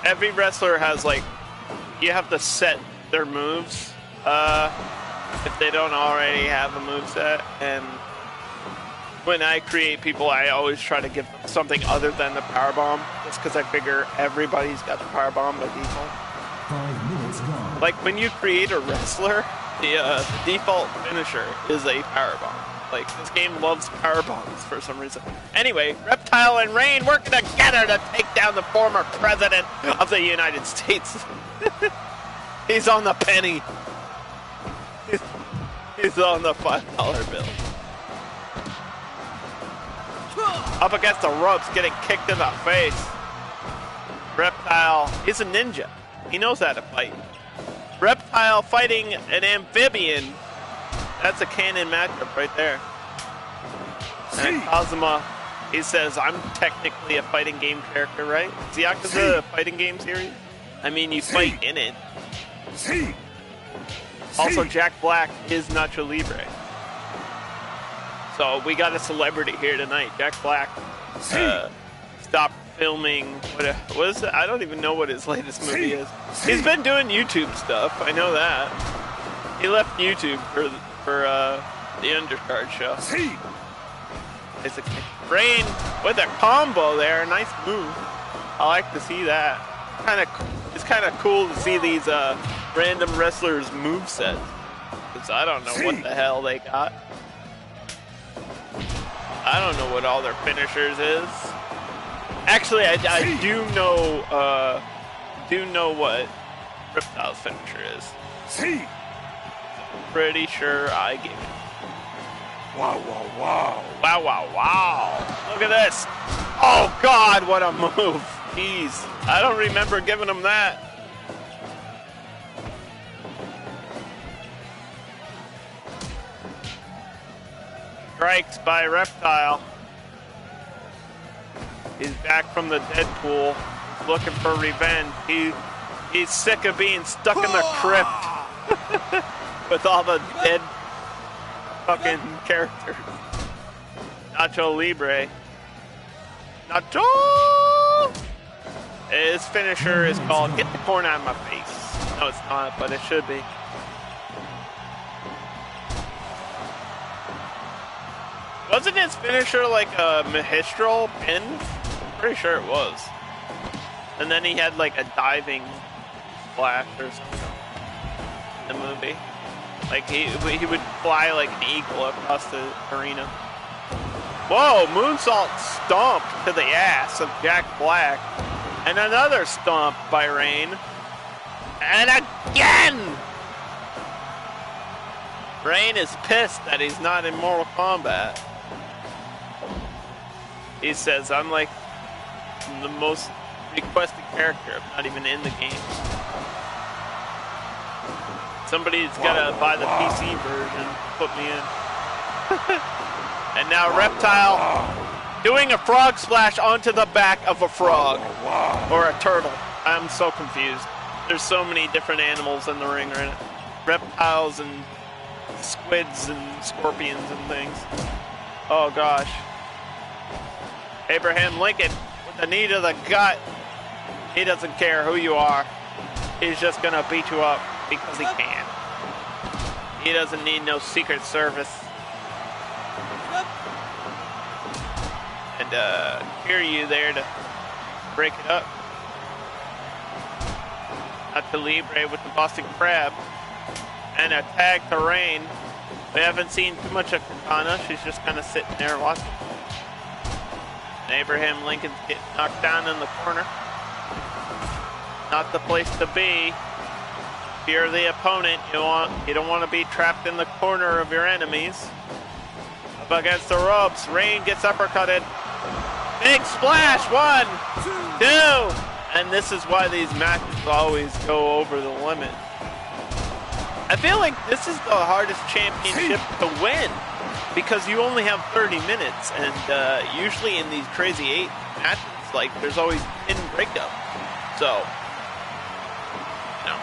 Every wrestler has like, you have to set their moves if they don't already have a moveset. And when I create people, I always try to give them something other than the power bomb, just because I figure everybody's got the power bomb by default. 5 minutes gone. Like when you create a wrestler, the default finisher is a power bomb. Like this game loves power bombs for some reason. Anyway, Reptile and Rain working together to take down the former president of the United States. He's on the penny. He's on the $5 bill. Up against the ropes, getting kicked in the face. Reptile, he's a ninja. He knows how to fight. Reptile fighting an amphibian. That's a canon matchup right there. And Kazuma, he says, I'm technically a fighting game character, right? Is Yakuza a fighting game series? I mean, you fight in it. Also, Jack Black is Nacho Libre. So we got a celebrity here tonight. Jack Black stopped filming. What is it? I don't even know what his latest movie is. He's been doing YouTube stuff. I know that. He left YouTube for the Undercard show. Rain with a combo there. Nice move. I like to see that. It's kind of cool to see these random wrestlers' movesets. Because I don't know what the hell they got. I don't know what all their finishers is. Actually, I do know what Reptile's finisher is. Pretty sure I get it. Wow, wow, wow. Wow, wow, wow. Look at this. Oh, God, what a move. Jeez. I don't remember giving him that. Strikes by Reptile. He's back from the Deadpool. He's looking for revenge. He's sick of being stuck in the crypt with all the dead fucking characters. Nacho Libre. Nacho! His finisher is called Get the Corn Out of My Face. No, it's not, but it should be. Wasn't his finisher like a Mahistral pin? Pretty sure it was. And then he had like a diving splash or something in the movie. Like he would fly like an eagle across the arena. Whoa, moonsault stomp to the ass of Jack Black. And another stomp by Rain. And again! Rain is pissed that he's not in Mortal Kombat. He says, I'm like the most requested character. I'm not even in the game. Somebody's gotta buy the PC version, put me in. And now Reptile doing a frog splash onto the back of a frog. Or a turtle. I'm so confused. There's so many different animals in the ring right now. Reptiles and squids and scorpions and things. Oh gosh. Abraham Lincoln with the knee to the gut. He doesn't care who you are. He's just gonna beat you up because he can. He doesn't need no Secret Service. And Kiryu there to break it up. Nacho Libre with the Boston Crab. And a tag to Rain. We haven't seen too much of Katana. She's just kind of sitting there watching. And Abraham Lincoln's getting knocked down in the corner. Not the place to be. If you're the opponent, you don't want to be trapped in the corner of your enemies. Up against the ropes, Rain gets uppercutted. Big splash, 1, 2, and this is why these matches always go over the limit. I feel like this is the hardest championship to win because you only have 30 minutes, and usually in these crazy 8 matches, like there's always pin breakup. So, no.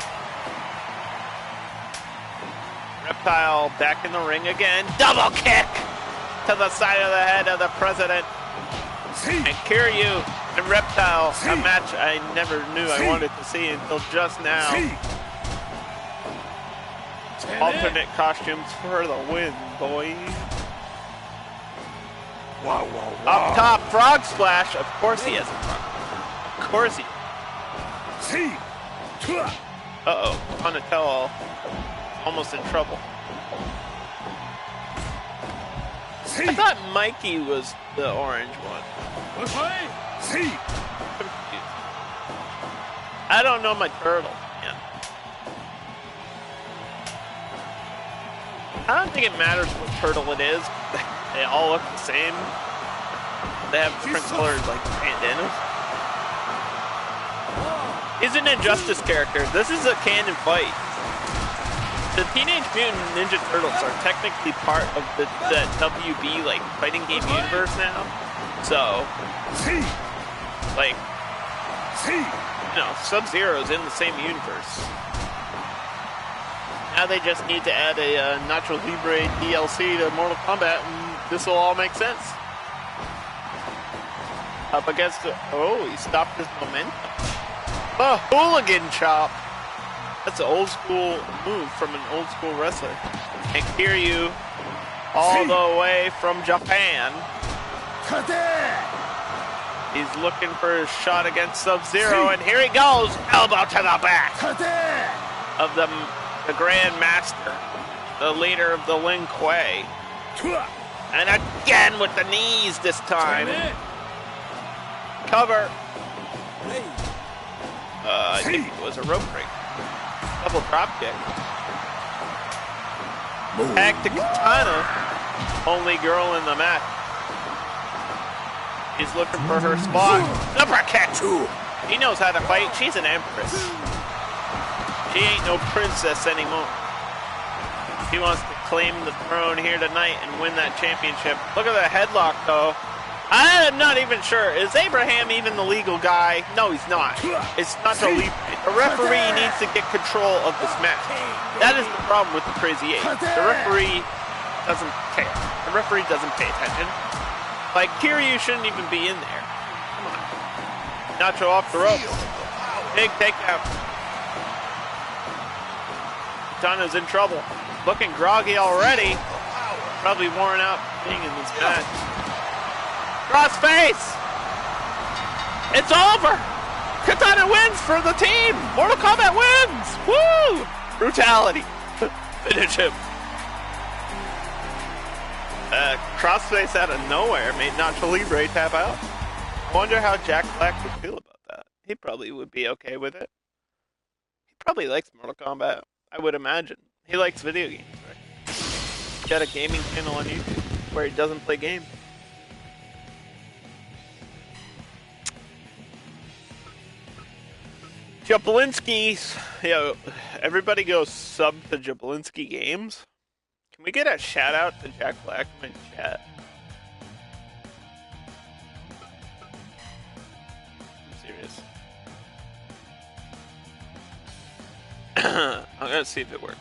Reptile back in the ring again. Double kick to the side of the head of the president. And Kiryu and Reptile, a match I never knew I wanted to see until just now. Alternate costumes for the win, boys. Wow, wow, wow. Up top, frog splash. Of course he has a frog. Of course he. Uh-oh, Donatello almost in trouble. I thought Mikey was the orange one. I don't know my turtle, man. I don't think it matters what turtle it is. They all look the same. They have different colors like bandanas. He's an Injustice character. This is a canon fight. The Teenage Mutant Ninja Turtles are technically part of the WB like fighting game universe now. So, like, you know, Sub-Zero's in the same universe. Now they just need to add a Nacho Libre DLC to Mortal Kombat, and this will all make sense. Up against the... Oh, he stopped his momentum. The hooligan chop. That's an old school move from an old school wrestler. And Kiryu, all the way from Japan. He's looking for his shot against Sub-Zero, and here he goes. Elbow to the back of the Grand Master, the leader of the Lin Kuei. And again with the knees this time. Cover. I think it was a rope break. Double drop kick. Back to Katana, only girl in the match. He's looking for her spot. Upper kick. He knows how to fight. She's an empress. She ain't no princess anymore. He wants to claim the throne here tonight and win that championship. Look at the headlock, though. I'm not even sure. Is Abraham even the legal guy? No, he's not. It's not the lead. The referee needs to get control of this match. That is the problem with the Crazy 8. The referee doesn't care. The referee doesn't pay attention. Like, Kiryu shouldn't even be in there. Come on. Nacho off the rope. Big takedown. Katana's in trouble. Looking groggy already. Probably worn out being in this match. Cross face! It's over! Katana wins for the team! Mortal Kombat wins! Woo! Brutality. Finish him. Crossface out of nowhere made Nacho Libre tap out. I wonder how Jack Black would feel about that. He probably would be okay with it. He probably likes Mortal Kombat, I would imagine. He likes video games, right? He's got a gaming channel on YouTube where he doesn't play games. Jablinski's, yo, everybody goes sub to Jablinski Games. Can we get a shout out to Jack Black in the chat? I'm serious. I'm gonna see if it works.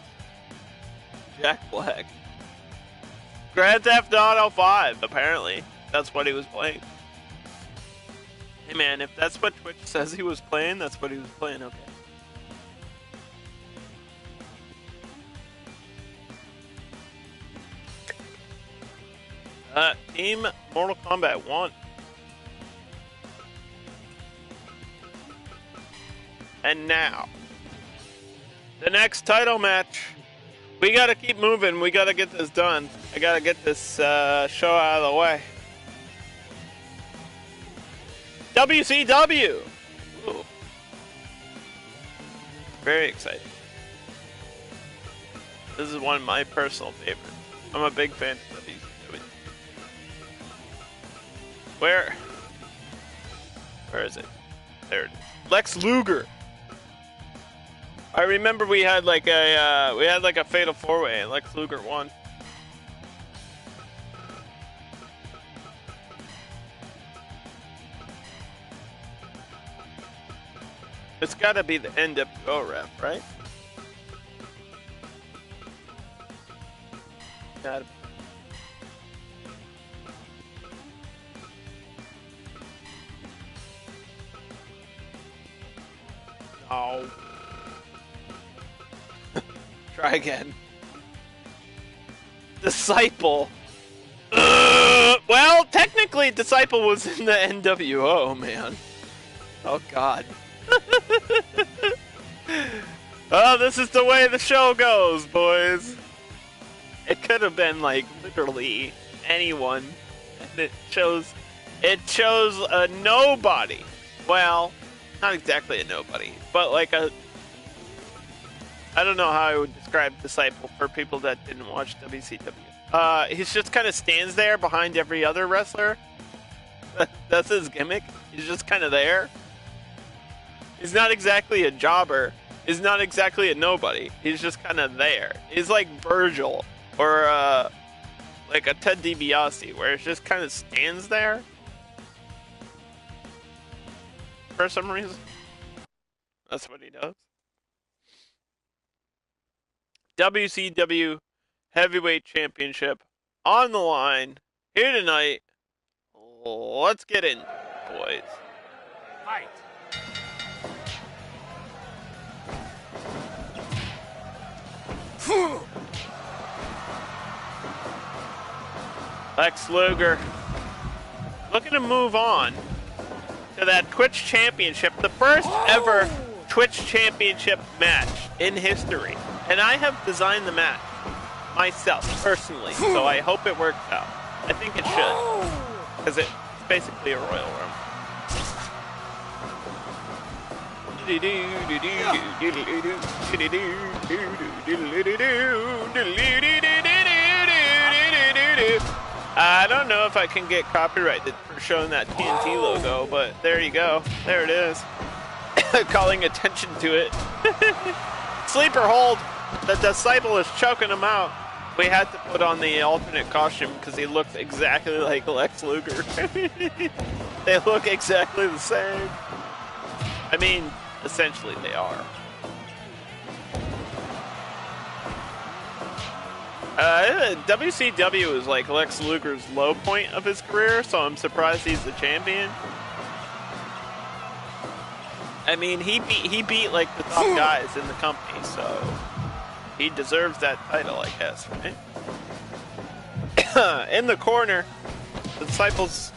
Jack Black. Grand Theft Auto 5, apparently. That's what he was playing. Hey man, if that's what Twitch says he was playing, that's what he was playing, okay. Team Mortal Kombat 1. And now, the next title match. We gotta keep moving. We gotta get this done. I gotta get this show out of the way. WCW. Ooh. Very exciting. This is one of my personal favorites. I'm a big fan of WCW. Where is it? There it is. Lex Luger. I remember we had like a fatal four-way and Lex Luger won. It's gotta be the NWO ref, right? Gotta be. Oh. Try again. Disciple. Well, technically, Disciple was in the NWO, man. Oh, God. Oh, this is the way the show goes, boys. It could have been, like, literally anyone. And it shows a nobody. Well, not exactly a nobody, but like a... I don't know how I would describe Disciple for people that didn't watch WCW. He just kind of stands there behind every other wrestler. That's his gimmick. He's just kind of there. He's not exactly a jobber. He's not exactly a nobody. He's just kind of there. He's like Virgil or like a Ted DiBiase, where it just kind of stands there for some reason. That's what he does. WCW Heavyweight Championship on the line here tonight. Let's get in, boys. Fight. Lex Luger looking to move on to that Twitch Championship, the first ever Twitch Championship match in history. And I have designed the match myself, personally, so I hope it works out. I think it should, because it's basically a Royal Rumble. I don't know if I can get copyrighted for showing that TNT logo, but there you go. There it is. Calling attention to it. Sleeper hold. The Disciple is choking him out. We had to put on the alternate costume because he looks exactly like Lex Luger. They look exactly the same. I mean, essentially they are. WCW is like Lex Luger's low point of his career, so I'm surprised he's the champion. I mean, he beat like the top guys in the company, so he deserves that title, I guess, right? In the corner, the Disciples,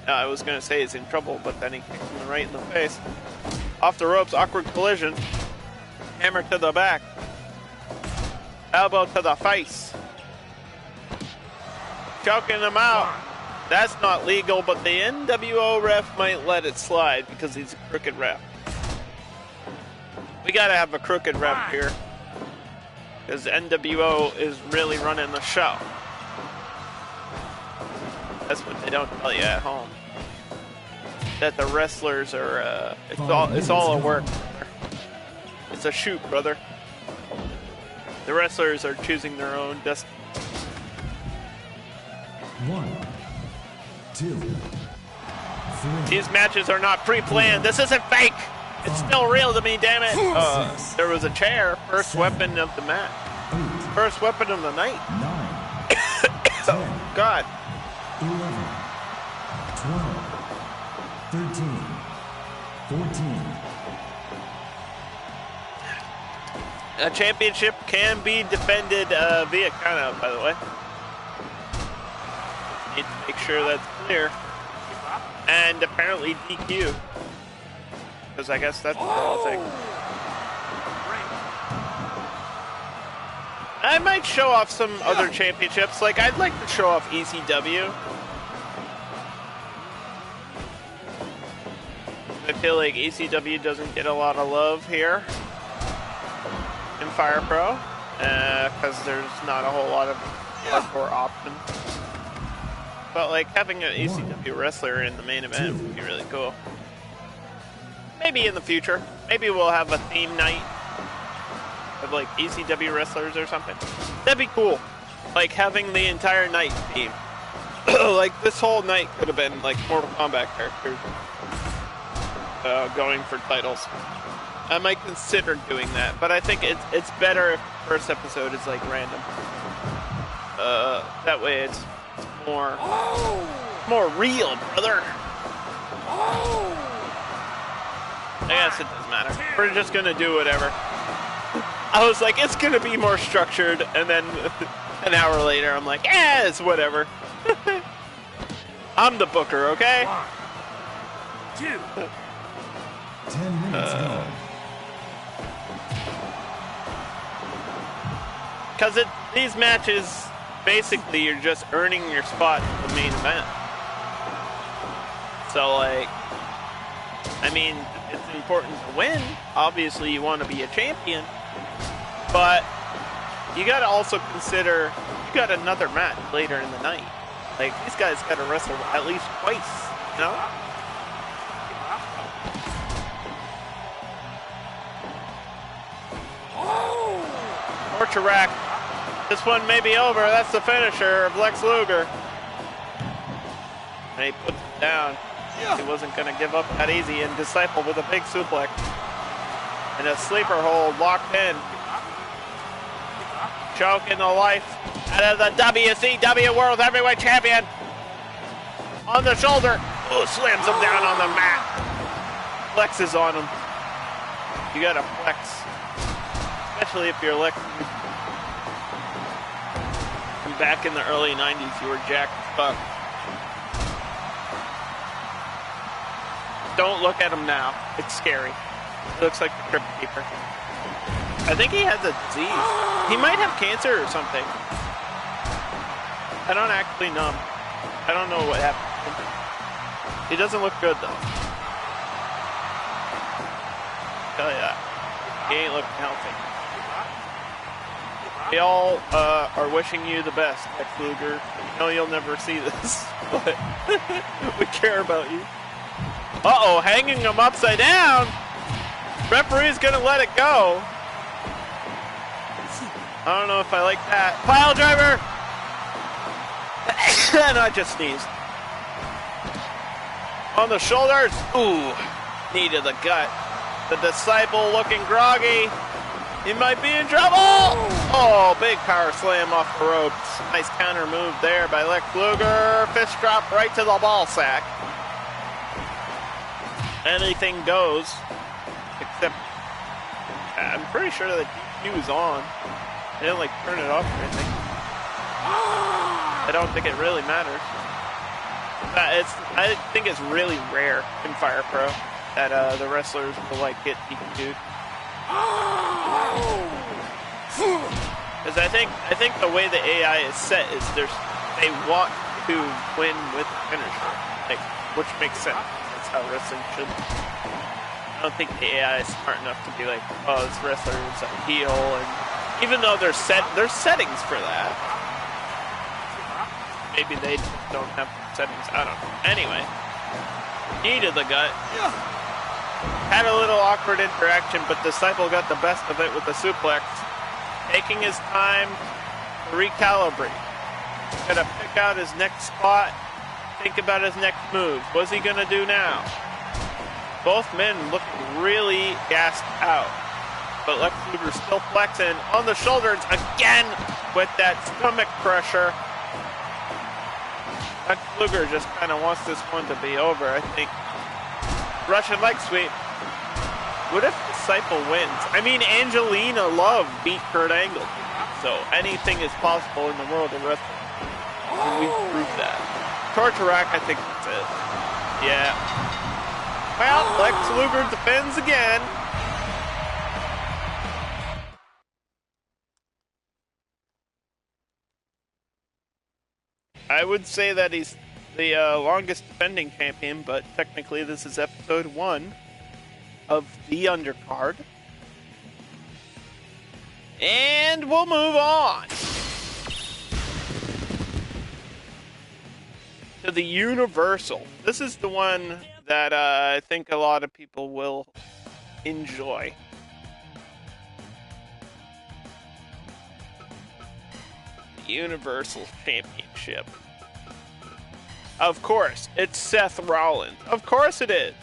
I was going to say he's in trouble, but then he kicked him right in the face. Off the ropes, awkward collision. Hammer to the back. Elbow to the face. Choking him out. That's not legal, but the NWO ref might let it slide because he's a crooked ref. We gotta have a crooked ref here, because NWO is really running the show. That's what they don't tell you at home. That the wrestlers are, it's all a work. It's a shoot, brother. The wrestlers are choosing their own destiny. 1, 2, 3. These matches are not pre-planned. This isn't fake. It's still real to me, damn it. There was a chair. First weapon of the match. First weapon of the night. 9, 10, God. 11, 12, 13, 14. A championship can be defended via countout, by the way. Need to make sure that's clear. And apparently DQ. Because I guess that's the whole thing. I might show off some other championships. Like, I'd like to show off ECW. I feel like ECW doesn't get a lot of love here in Fire Pro. Because there's not a whole lot of hardcore options. But, like, having an ECW wrestler in the main event would be really cool. Maybe in the future. Maybe we'll have a theme night of like ECW wrestlers or something. That'd be cool. Like having the entire night theme. Like this whole night could have been like Mortal Kombat characters going for titles. I might consider doing that, but I think it's better if the first episode is like random. That way it's more real, brother. I guess it doesn't matter. We're just gonna do whatever. I was like, it's gonna be more structured, and then an hour later, I'm like, yeah, it's whatever. I'm the booker, okay? 10 minutes gone. Because these matches, basically, you're just earning your spot in the main event. So, like, I mean, it's important to win. Obviously, you want to be a champion. But you got to also consider you got another match later in the night. Like, these guys got to wrestle at least twice, you know? Torture Rack. This one may be over. That's the finisher of Lex Luger. And he puts it down. He wasn't going to give up that easy, and Disciple with a big suplex. And a sleeper hold locked in. Choking the life out of the WCW World Heavyweight Champion. On the shoulder. Oh, slams him down on the mat. Flexes on him. You got to flex. Especially if you're Lex. And back in the early 90s, you were jacked as fuck. Don't look at him now. It's scary. He looks like the Crypt Keeper. I think he has a disease. He might have cancer or something. I don't actually know. I don't know what happened to him. He doesn't look good, though. I'll tell you that. He ain't looking healthy. We all are wishing you the best, Lex Luger. I know you'll never see this, but we care about you. Uh-oh, hanging him upside down. Referee's gonna let it go. I don't know if I like that. Pile driver! And I just sneezed. On the shoulders. Ooh, knee to the gut. The Disciple looking groggy. He might be in trouble. Oh, big power slam off the ropes. Nice counter move there by Lex Luger. Fist drop right to the ball sack. Anything goes, except I'm pretty sure that DQ is on. They didn't like turn it off or anything. I don't think it really matters. I think it's really rare in Fire Pro that the wrestlers will like get DQ'd. Because I think the way the AI is set is they want to win with the finisher, like, which makes sense. That's how wrestling should be. I don't think the AI is smart enough to be like, oh, this wrestler is a heel, and even though there's settings for that. Maybe they don't have settings. I don't know. Anyway, knee to the gut. Had a little awkward interaction, but Disciple got the best of it with the suplex. Taking his time to recalibrate. He's gonna pick out his next spot. Think about his next move. What's he gonna do now? Both men looking really gassed out. But Lex Luger still flexing on the shoulders again with that stomach pressure. Lex Luger just kind of wants this one to be over, I think. Russian leg sweep. What if Disciple wins? I mean, Angelina Love beat Kurt Angle. So anything is possible in the world of wrestling. And we've proved that. Torture Rack, I think that's it. Yeah. Well, Lex Luger defends again. I would say that he's the longest defending champion, but technically this is episode 1 of the Undercard. And we'll move on to the Universal. This is the one that I think a lot of people will enjoy. The Universal Championship. Of course, it's Seth Rollins. Of course it is.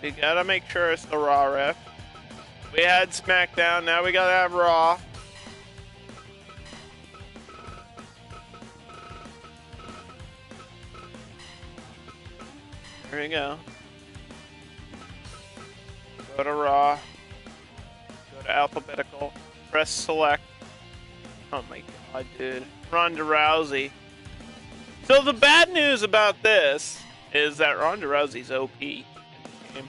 We gotta make sure it's the Raw ref. We had SmackDown, now we gotta have Raw. Here we go. Go to Raw. Go to alphabetical. Press select. Oh my god, dude. Ronda Rousey. So the bad news about this is that Ronda Rousey's OP in this game.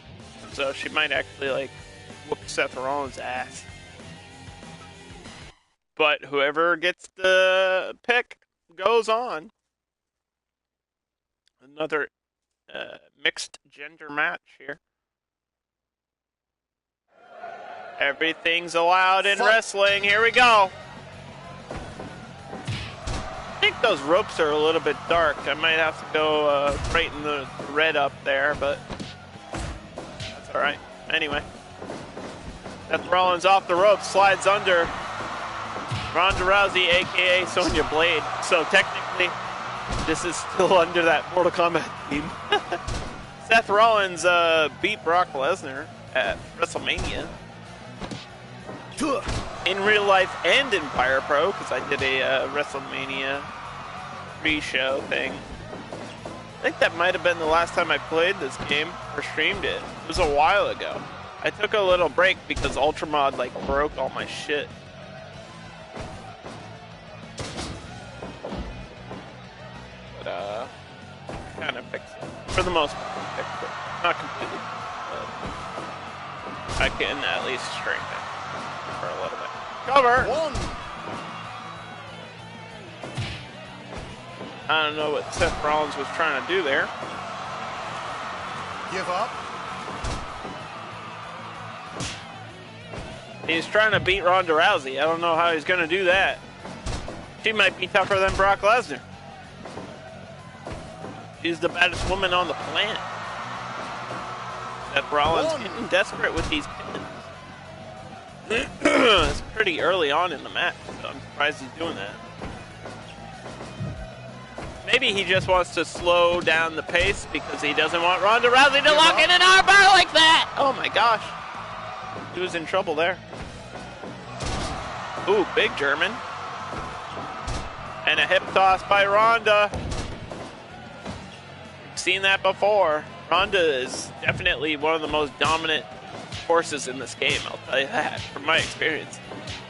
So she might actually, like, whoop Seth Rollins' ass. But whoever gets the pick goes on. Another mixed gender match here. Everything's allowed in wrestling. Here we go. I think those ropes are a little bit dark. I might have to go brighten the red up there, but that's all right. Anyway, Seth Rollins off the ropes, slides under Ronda Rousey, aka Sonya Blade. So technically, this is still under that Mortal Kombat theme. Seth Rollins beat Brock Lesnar at WrestleMania. In real life and in Fire Pro, because I did a WrestleMania pre-show thing. I think that might have been the last time I played this game or streamed it. It was a while ago. I took a little break because Ultramod like broke all my shit. But kind of fixed it. For the most part, fixed it. Not completely, but I can at least strengthen it for a little bit. Cover! One. I don't know what Seth Rollins was trying to do there. Give up. He's trying to beat Ronda Rousey. I don't know how he's going to do that. She might be tougher than Brock Lesnar. She's the baddest woman on the planet. Seth Rollins getting desperate with these pins. It's pretty early on in the match, so I'm surprised he's doing that. Maybe he just wants to slow down the pace because he doesn't want Ronda Rousey to lock in an armbar like that. Oh my gosh. He was in trouble there. Ooh, big German. And a hip toss by Ronda. We've seen that before. Ronda is definitely one of the most dominant forces in this game, I'll tell you that, from my experience.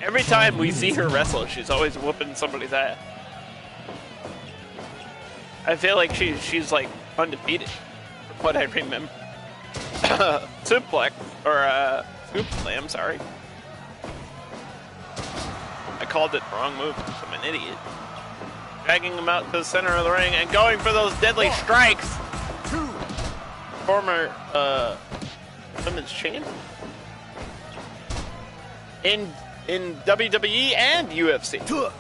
Every time we see her wrestle, she's always whooping somebody's ass. I feel like she's like undefeated, from what I remember. Suplex, or scoop slam, sorry. I called it the wrong move because I'm an idiot. Dragging him out to the center of the ring and going for those deadly strikes. Former women's champion in WWE and UFC. Look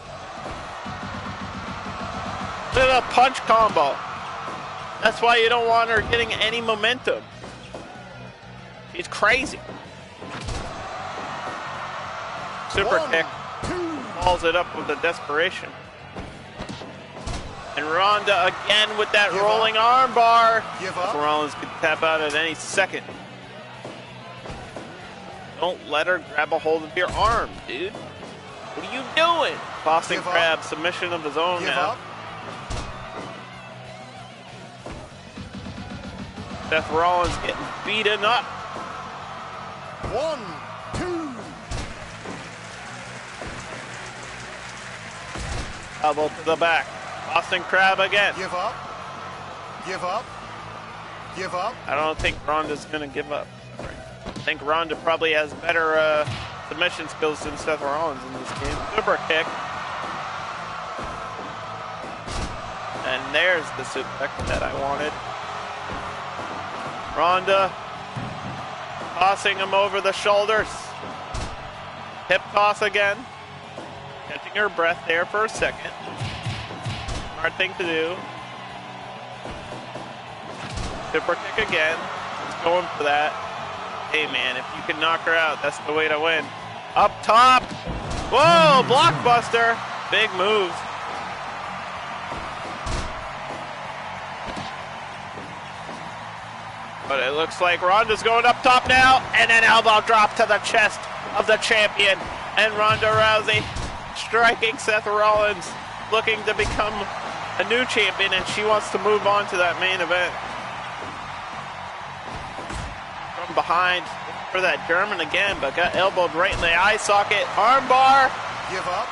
at a punch combo. That's why you don't want her getting any momentum. She's crazy. Super kick. Balls it up with a desperation. And Ronda again with that rolling arm bar. Rollins could tap out at any second. Don't let her grab a hold of your arm, dude. What are you doing? Boston Crab, submission of his own now. Seth Rollins getting beaten up. 1, 2. Elbow to the back. Boston Crab again. Give up. Give up. Give up. I don't think Ronda's going to give up. I think Ronda probably has better submission skills than Seth Rollins in this game. Super kick. And there's the suplex that I wanted. Ronda tossing him over the shoulders. Hip toss again. Catching her breath there for a second. Smart thing to do. Super kick again. He's going for that. Hey man, if you can knock her out, that's the way to win. Up top. Whoa, blockbuster. Big move. But it looks like Ronda's going up top now, and an elbow drop to the chest of the champion. And Ronda Rousey striking Seth Rollins, looking to become a new champion, and she wants to move on to that main event. From behind for that German again, but got elbowed right in the eye socket. Armbar. Give up.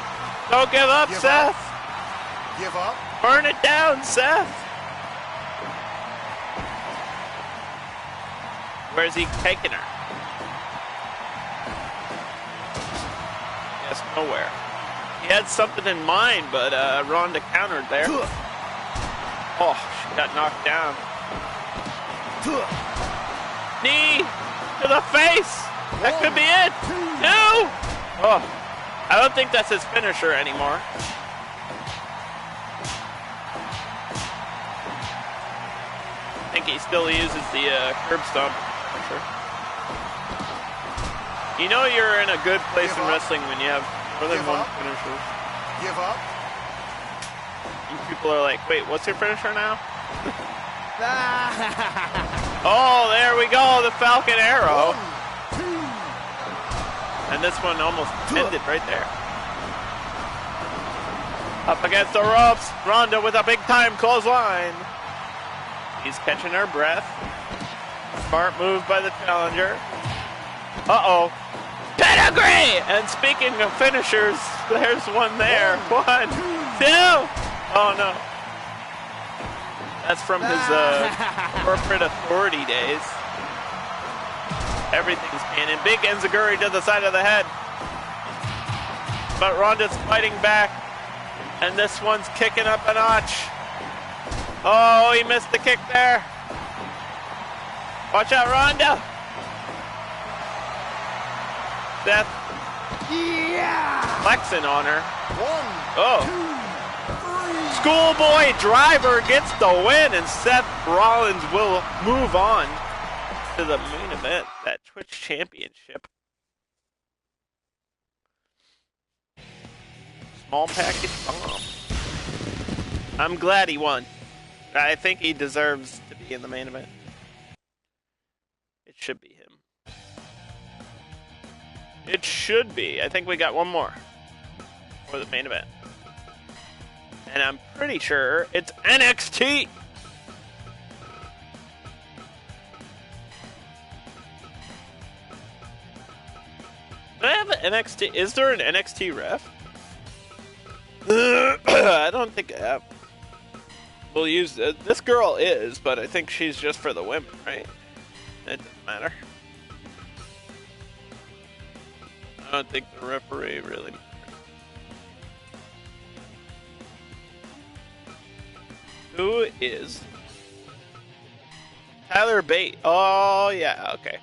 Don't give up, Give Seth. up. Give up. Burn it down, Seth. Where's he taking her? Yes, nowhere. He had something in mind, but Ronda countered there. Oh, she got knocked down. Knee to the face. That could be it. No. Oh, I don't think that's his finisher anymore. I think he still uses the curb stomp. You know you're in a good place in wrestling when you have more than one finisher. Give up. And people are like, wait, what's your finisher now? Oh, there we go, the Falcon Arrow. 1, 2. And this one almost ended right there. Up against the ropes, Ronda with a big time clothesline. She's catching her breath. Smart move by the challenger. Uh-oh. Pedigree! And speaking of finishers, there's one there. 1, 2. Oh, no. That's from his corporate authority days. Everything's canon. Big enziguri to the side of the head. But Ronda's fighting back. And this one's kicking up a notch. Oh, he missed the kick there. Watch out, Ronda. Seth. Yeah. Flexing on her. 1, Oh. 2, 3. Schoolboy Driver gets the win, and Seth Rollins will move on to the main event, that Twitch Championship. Small package bomb. I'm glad he won. I think he deserves to be in the main event. It should be him. It should be. I think we got one more for the main event. And I'm pretty sure it's NXT. Do I have an NXT? Is there an NXT ref? I don't think I have. We'll use this girl is, but I think she's just for the women, right? It doesn't matter. I don't think the referee really matters. Who is Tyler Bate? Oh yeah, okay.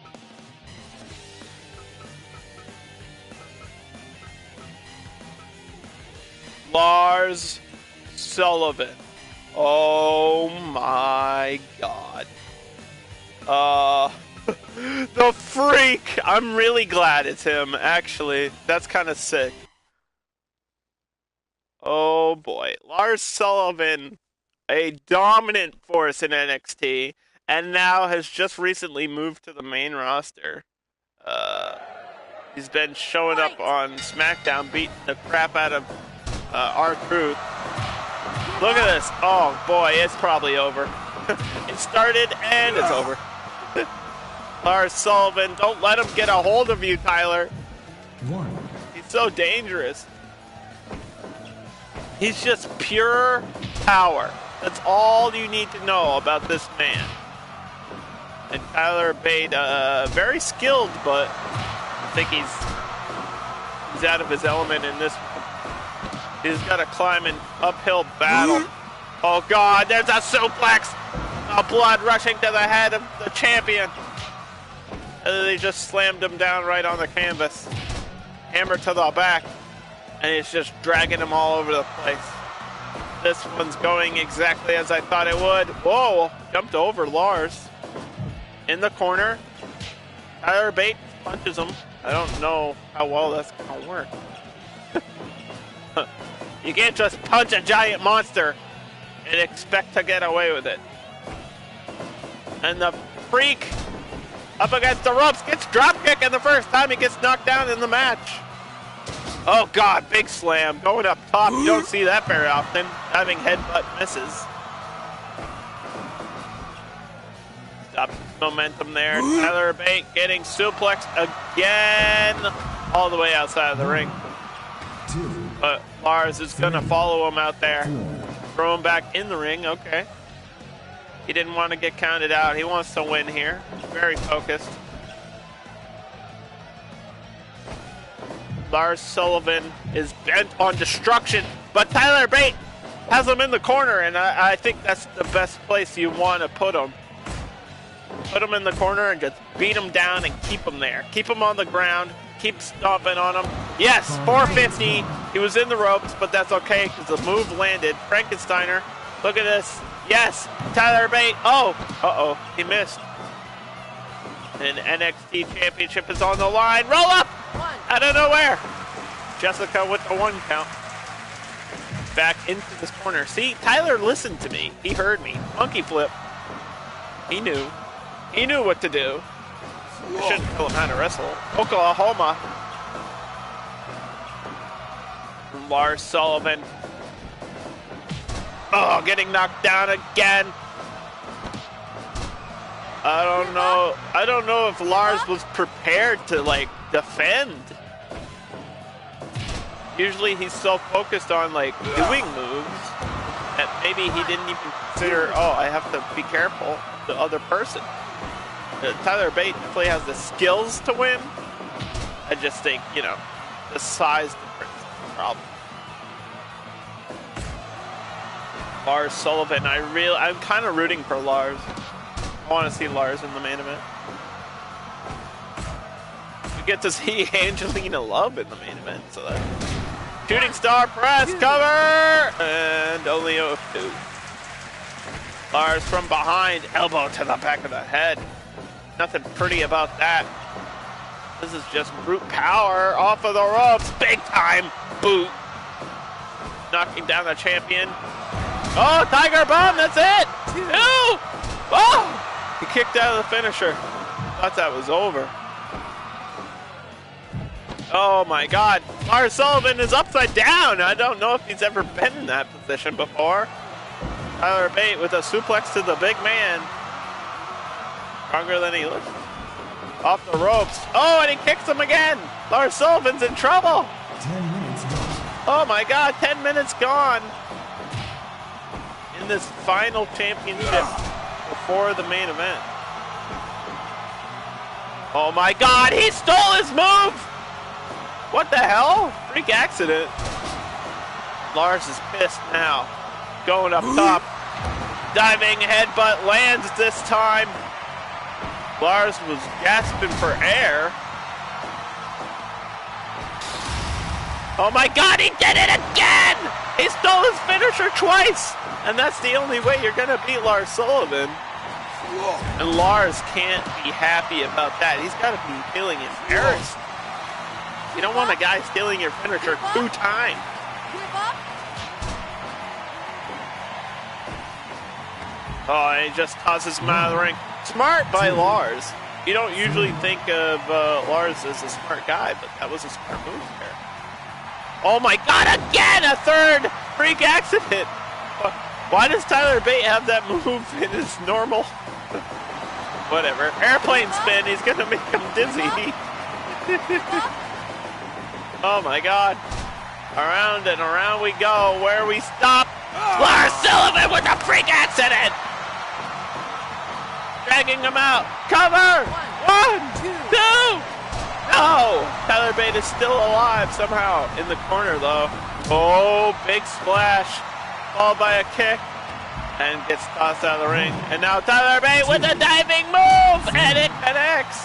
Lars Sullivan. Oh my god. The Freak! I'm really glad it's him, actually. That's kind of sick. Oh boy. Lars Sullivan, a dominant force in NXT, and now has just recently moved to the main roster. He's been showing up on SmackDown, beating the crap out of R-Truth. Look at this. Oh boy, it's probably over. It started and it's over. Lars Sullivan, don't let him get a hold of you, Tyler. 1. He's so dangerous. He's just pure power. That's all you need to know about this man. And Tyler Bate, very skilled, but I think he's out of his element in this one. He's got to climb an uphill battle. Oh God, there's a suplex! Blood rushing to the head of the champion. And they just slammed him down right on the canvas. Hammer to the back. And it's just dragging him all over the place. This one's going exactly as I thought it would. Whoa, jumped over Lars. In the corner. Tyler Bate punches him. I don't know how well that's going to work. You can't just punch a giant monster and expect to get away with it. And the Freak up against the ropes gets dropkick in the first time he gets knocked down in the match. Oh God, big slam going up top. You don't see that very often. Diving headbutt misses. Stops momentum there. Tyler Bate getting suplexed again all the way outside of the ring. 2. But Lars is going to follow him out there. 4. Throw him back in the ring. Okay. He didn't want to get counted out. He wants to win here. Very focused. Lars Sullivan is bent on destruction, but Tyler Bate has him in the corner, and I think that's the best place you want to put him. Put him in the corner and just beat him down and keep him there. Keep him on the ground. Keep stomping on him. Yes, 450. He was in the ropes, but that's okay because the move landed. Frankensteiner, look at this. Yes, Tyler Bate. Oh, uh-oh, he missed. And NXT Championship is on the line. Roll up out of nowhere. Jessica with the 1 count. Back into this corner. See, Tyler listened to me. He heard me. Monkey flip. He knew. He knew what to do. I shouldn't tell him how to wrestle. Oklahoma. Lars Sullivan. Oh, getting knocked down again. I don't know if Lars was prepared to like defend. Usually he's so focused on like doing moves that maybe he didn't even consider, oh, I have to be careful of the other person. Tyler Bate definitely has the skills to win. I just think, you know, the size difference is the problem. Lars Sullivan, I'm kind of rooting for Lars. I want to see Lars in the main event. We get to see Angelina Love in the main event, so that's shooting star press cover and only 2. Lars from behind, elbow to the back of the head. Nothing pretty about that. This is just brute power off of the ropes, big time boot, knocking down the champion. Oh, Tiger Bomb, that's it. 2. Oh. He kicked out of the finisher. Thought that was over. Oh my God. Lars Sullivan is upside down. I don't know if he's ever been in that position before. Tyler Bate with a suplex to the big man. Stronger than he looks. Off the ropes. Oh, and he kicks him again. Lars Sullivan's in trouble. 10 minutes gone. Oh my God, 10 minutes gone. In this final championship. Before the main event. Oh my God, he stole his move! What the hell? Freak accident. Lars is pissed now. Going up top. Diving headbutt lands this time. Lars was gasping for air. Oh my God, he did it again! He stole his finisher twice! And that's the only way you're gonna beat Lars Sullivan. And Lars can't be happy about that. He's gotta be feeling embarrassed. You don't want a guy stealing your finisher 2 times. Oh, and he just tosses him out of the ring. Smart by Lars. You don't usually think of Lars as a smart guy, but that was a smart move there. Oh my God, again, a third freak accident. Why does Tyler Bate have that move in his normal? Whatever. Airplane spin. He's gonna make him dizzy. Oh my God. Around and around we go. Where we stop. Lars Sullivan with a freak accident. Dragging him out. Cover. One, two. No. Tyler Bate is still alive somehow. In the corner though. Oh, big splash. Followed by a kick. And gets tossed out of the ring. And now Tyler Bate with a diving move. And it connects.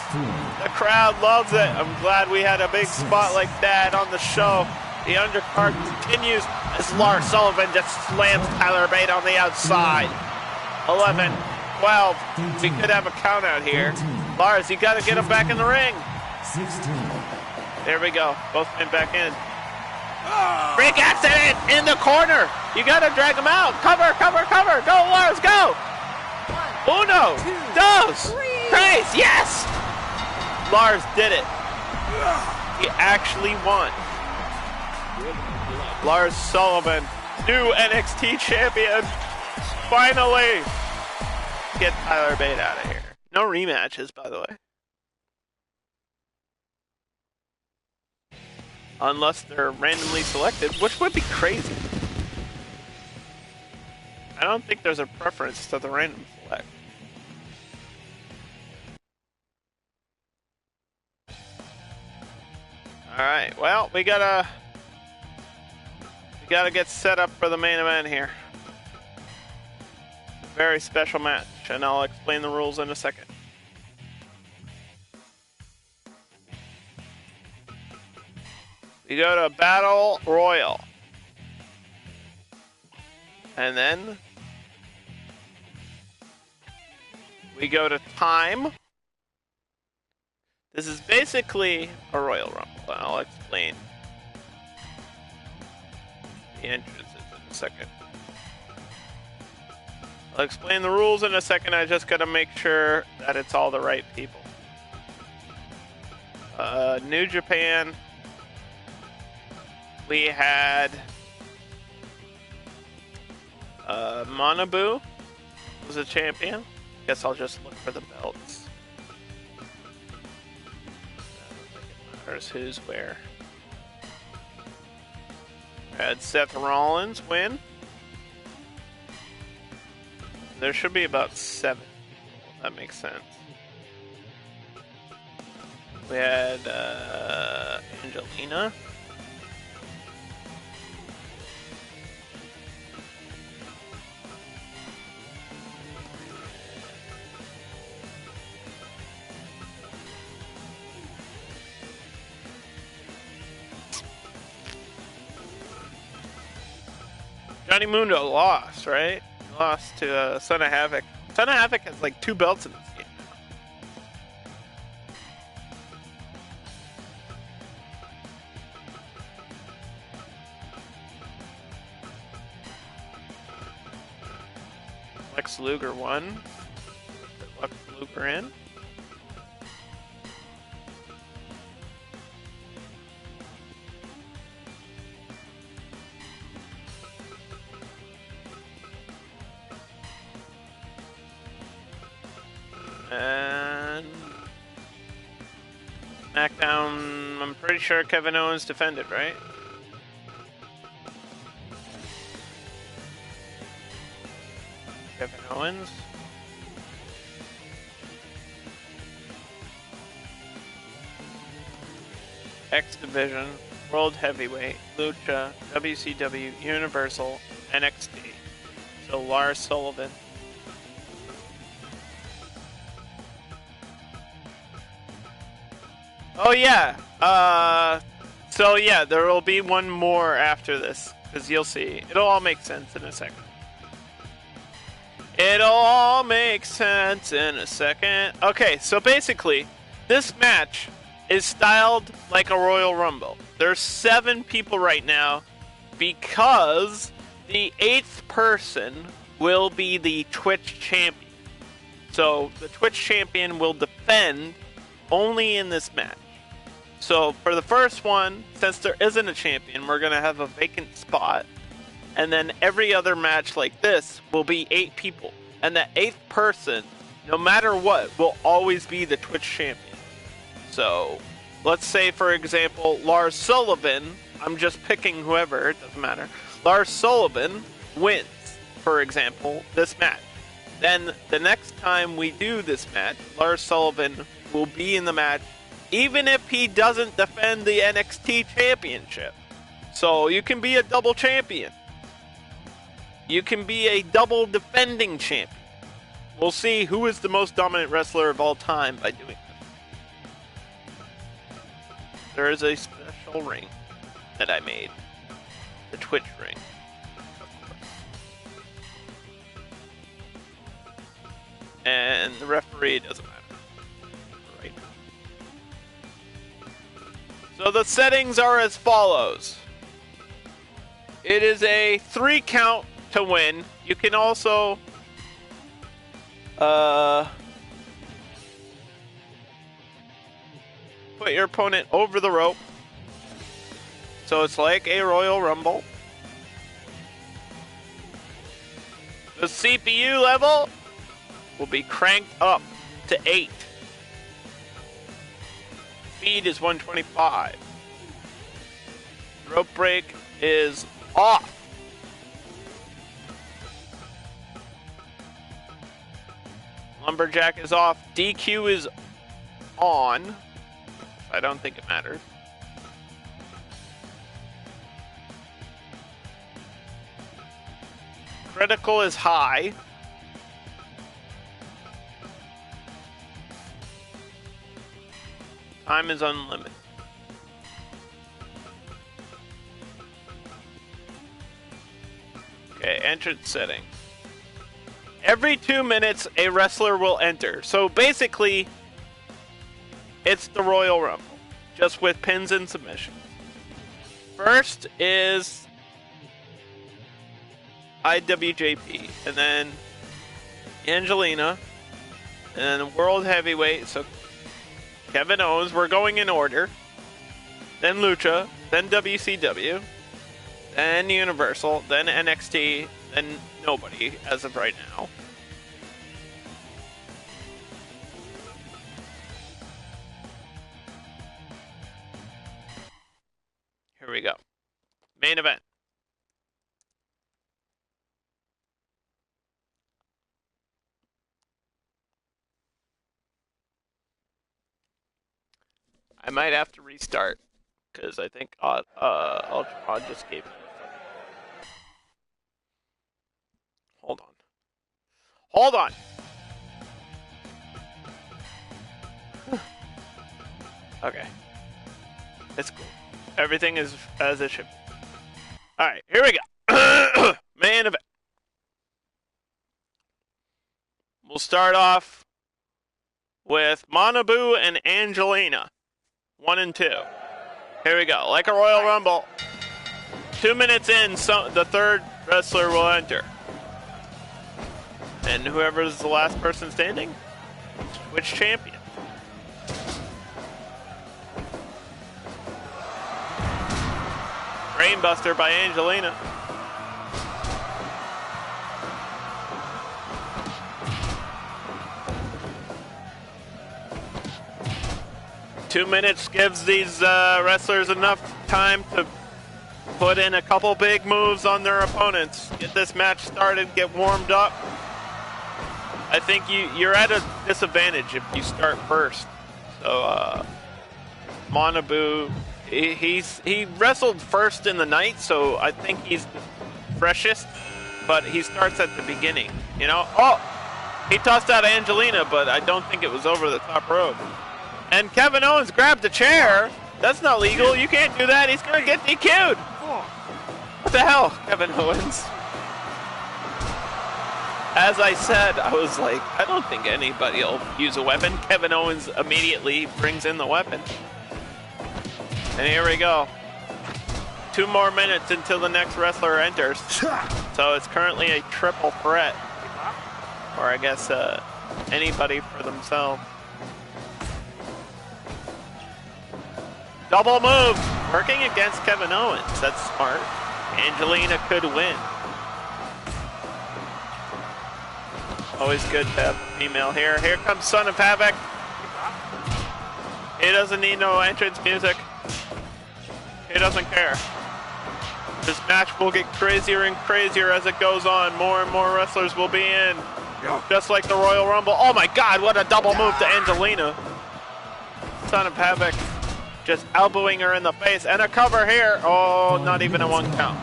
The crowd loves it. I'm glad we had a big spot like that on the show. The undercard continues as Lars Sullivan just slams Tyler Bate on the outside. 11, 12. We could have a count out here. Lars, you got to get him back in the ring. 16. There we go. Both men back in. Freak accident in the corner. You got to drag him out. Cover, cover, cover. Go, Lars, go. Uno, dos, tres. Yes. Lars did it. He actually won. Lars Sullivan, new NXT champion. Finally. Get Tyler Bate out of here. No rematches, by the way. Unless they're randomly selected, which would be crazy. I don't think there's a preference to the random select. Alright, well, we gotta get set up for the main event here. Very special match, and I'll explain the rules in a second. We go to Battle Royal. And then we go to Time. This is basically a Royal Rumble. I'll explain the entrances in a second. I'll explain the rules in a second. I just gotta make sure that it's all the right people. New Japan. We had Manabu was a champion. Guess I'll just look for the belts. I don't think it matters who's where. Had Seth Rollins win. There should be about 7 people, if that makes sense. We had Angelina. Johnny Mundo lost, right? He lost to Son of Havoc. Son of Havoc has like 2 belts in this game. Lex Luger won. Put Lex Luger in. And SmackDown, I'm pretty sure Kevin Owens defended, right? Kevin Owens. X Division, World Heavyweight, Lucha, WCW, Universal, NXT. So Lars Sullivan. Oh yeah, so yeah, there will be one more after this, because you'll see. It'll all make sense in a second. It'll all make sense in a second. Okay, so basically, this match is styled like a Royal Rumble. There's 7 people right now, because the 8th person will be the Twitch champion. So, the Twitch champion will defend only in this match. So for the first one, since there isn't a champion, we're going to have a vacant spot. And then every other match like this will be 8 people. And the 8th person, no matter what, will always be the Twitch champion. So, let's say, for example, Lars Sullivan, I'm just picking whoever, it doesn't matter. Lars Sullivan wins, for example, this match. Then, the next time we do this match, Lars Sullivan will be in the match, even if he doesn't defend the NXT championship. So, you can be a double champion. You can be a double defending champion. We'll see who is the most dominant wrestler of all time by doing this. There is a special ring that I made. The Twitch ring. And the referee doesn't matter. Right. So the settings are as follows. It is a 3 count to win. You can also put your opponent over the rope. So it's like a Royal Rumble. The CPU level will be cranked up to 8. Speed is 125. Rope break is off. Lumberjack is off. DQ is on. I don't think it matters. Critical is high. Time is unlimited. Okay, entrance setting. Every 2 minutes, a wrestler will enter. So basically, it's the Royal Rumble, just with pins and submissions. First is IWJP, and then Angelina, and then World Heavyweight, so Kevin Owens, we're going in order, then Lucha, then WCW, then Universal, then NXT, then nobody as of right now. Here we go. Main event. I might have to restart because I think Ultron just gave me. Hold on. Hold on. Okay. It's cool. Everything is as it should be. Alright, here we go. Main event. We'll start off with Manabu and Angelina. 1 and 2. Here we go. Like a Royal Rumble. 2 minutes in, the third wrestler will enter. And whoever's the last person standing, Twitch champion. Brainbuster by Angelina. Two minutes gives these wrestlers enough time to put in a couple big moves on their opponents. Get this match started, get warmed up. I think you're at a disadvantage if you start first. So Manabu, he wrestled first in the night, so I think he's the freshest, but he starts at the beginning, you know? Oh, he tossed out Angelina, but I don't think it was over the top rope. And Kevin Owens grabbed a chair. That's not legal. You can't do that. He's going to get DQ'd. What the hell, Kevin Owens? As I said, I was like, I don't think anybody will use a weapon. Kevin Owens immediately brings in the weapon. And here we go. 2 more minutes until the next wrestler enters. So it's currently a triple threat. Or I guess anybody for themselves. Double move. Working against Kevin Owens. That's smart. Angelina could win. Always good to have a female here. Here comes Son of Havoc. He doesn't need no entrance music. He doesn't care. This match will get crazier and crazier as it goes on. More and more wrestlers will be in. Just like the Royal Rumble. Oh my God, what a double move to Angelina. Son of Havoc just elbowing her in the face. And a cover here. Oh, not even a 1 count.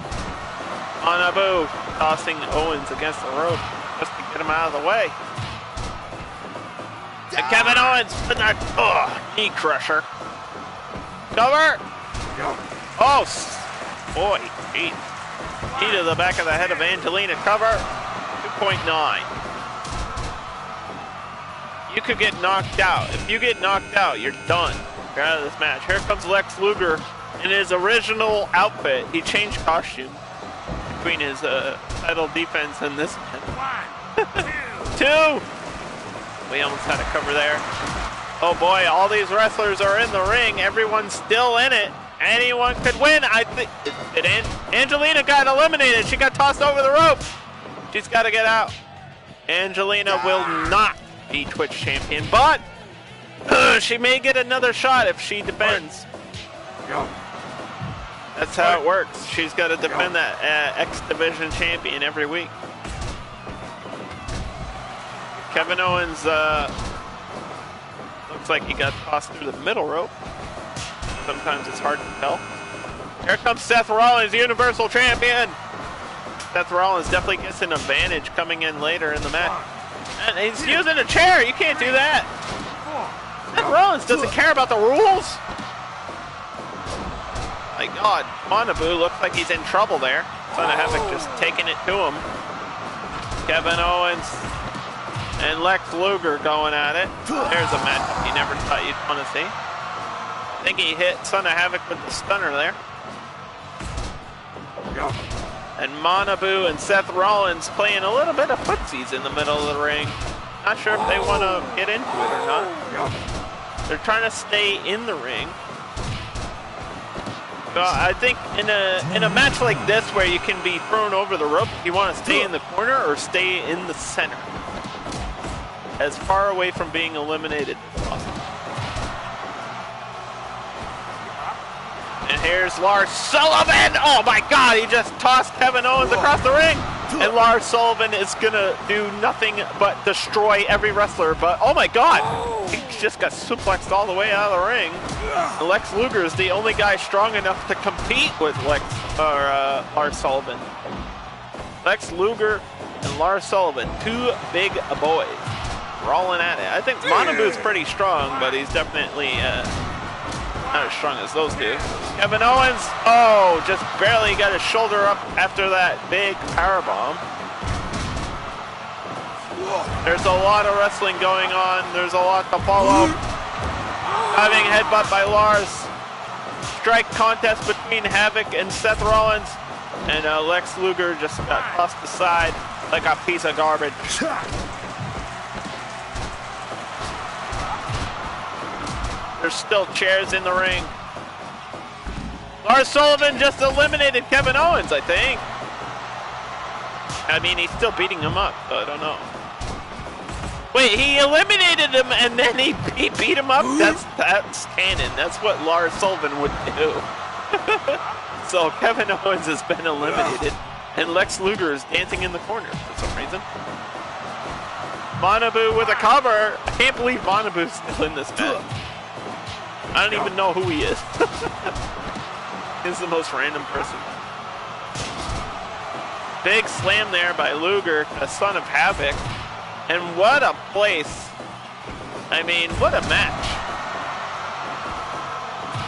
Manabu tossing Owens against the rope just to get him out of the way. And Kevin Owens, knee crusher. Cover. Oh, boy, knee to the back of the head of Angelina. Cover. 2.9. You could get knocked out. If you get knocked out, you're done. You're out of this match. Here comes Lex Luger in his original outfit. He changed costume between his title defense and this one. 2. We almost had a cover there. Oh boy, all these wrestlers are in the ring. Everyone's still in it. Anyone could win. I think Angelina got eliminated. She got tossed over the rope. She's got to get out. Angelina will not be Twitch champion, but she may get another shot if she defends. That's how it works. She's got to defend that X Division champion every week. Kevin Owens looks like he got tossed through the middle rope. Sometimes it's hard to tell. Here comes Seth Rollins, Universal Champion. Seth Rollins definitely gets an advantage coming in later in the match. And he's using a chair. You can't do that. Seth Rollins doesn't care about the rules. My God, Manabu looks like he's in trouble there. Son of Havoc just taking it to him. Kevin Owens and Lex Luger going at it. There's a matchup you never thought you'd want to see. I think he hit Son of Havoc with the stunner there. And Manabu and Seth Rollins playing a little bit of footsies in the middle of the ring. Not sure if they want to get into it or not. They're trying to stay in the ring. So I think in a match like this where you can be thrown over the rope, you want to stay in the corner or stay in the center. As far away from being eliminated as possible. And here's Lars Sullivan. Oh my God, he just tossed Kevin Owens across the ring. And Lars Sullivan is gonna do nothing but destroy every wrestler. But oh my God, he just got suplexed all the way out of the ring. And Lex Luger is the only guy strong enough to compete with Lars Sullivan. Lex Luger and Lars Sullivan, 2 big boys, rolling at it. I think Manabu's pretty strong, but he's definitely not as strong as those two. Kevin Owens, oh, just barely got his shoulder up after that big powerbomb. There's a lot of wrestling going on. There's a lot to follow. Having headbutt by Lars. Strike contest between Havoc and Seth Rollins. And Lex Luger just got tossed aside like a piece of garbage. There's still chairs in the ring. Lars Sullivan just eliminated Kevin Owens, I think. I mean, he's still beating him up, so I don't know. Wait, he eliminated him and then he beat him up? That's canon. That's what Lars Sullivan would do. So Kevin Owens has been eliminated and Lex Luger is dancing in the corner for some reason. Manabu with a cover. I can't believe Manabu's still in this match. I don't even know who he is. He's the most random person. Big slam there by Luger, a Son of Havoc. And what a place. I mean, what a match.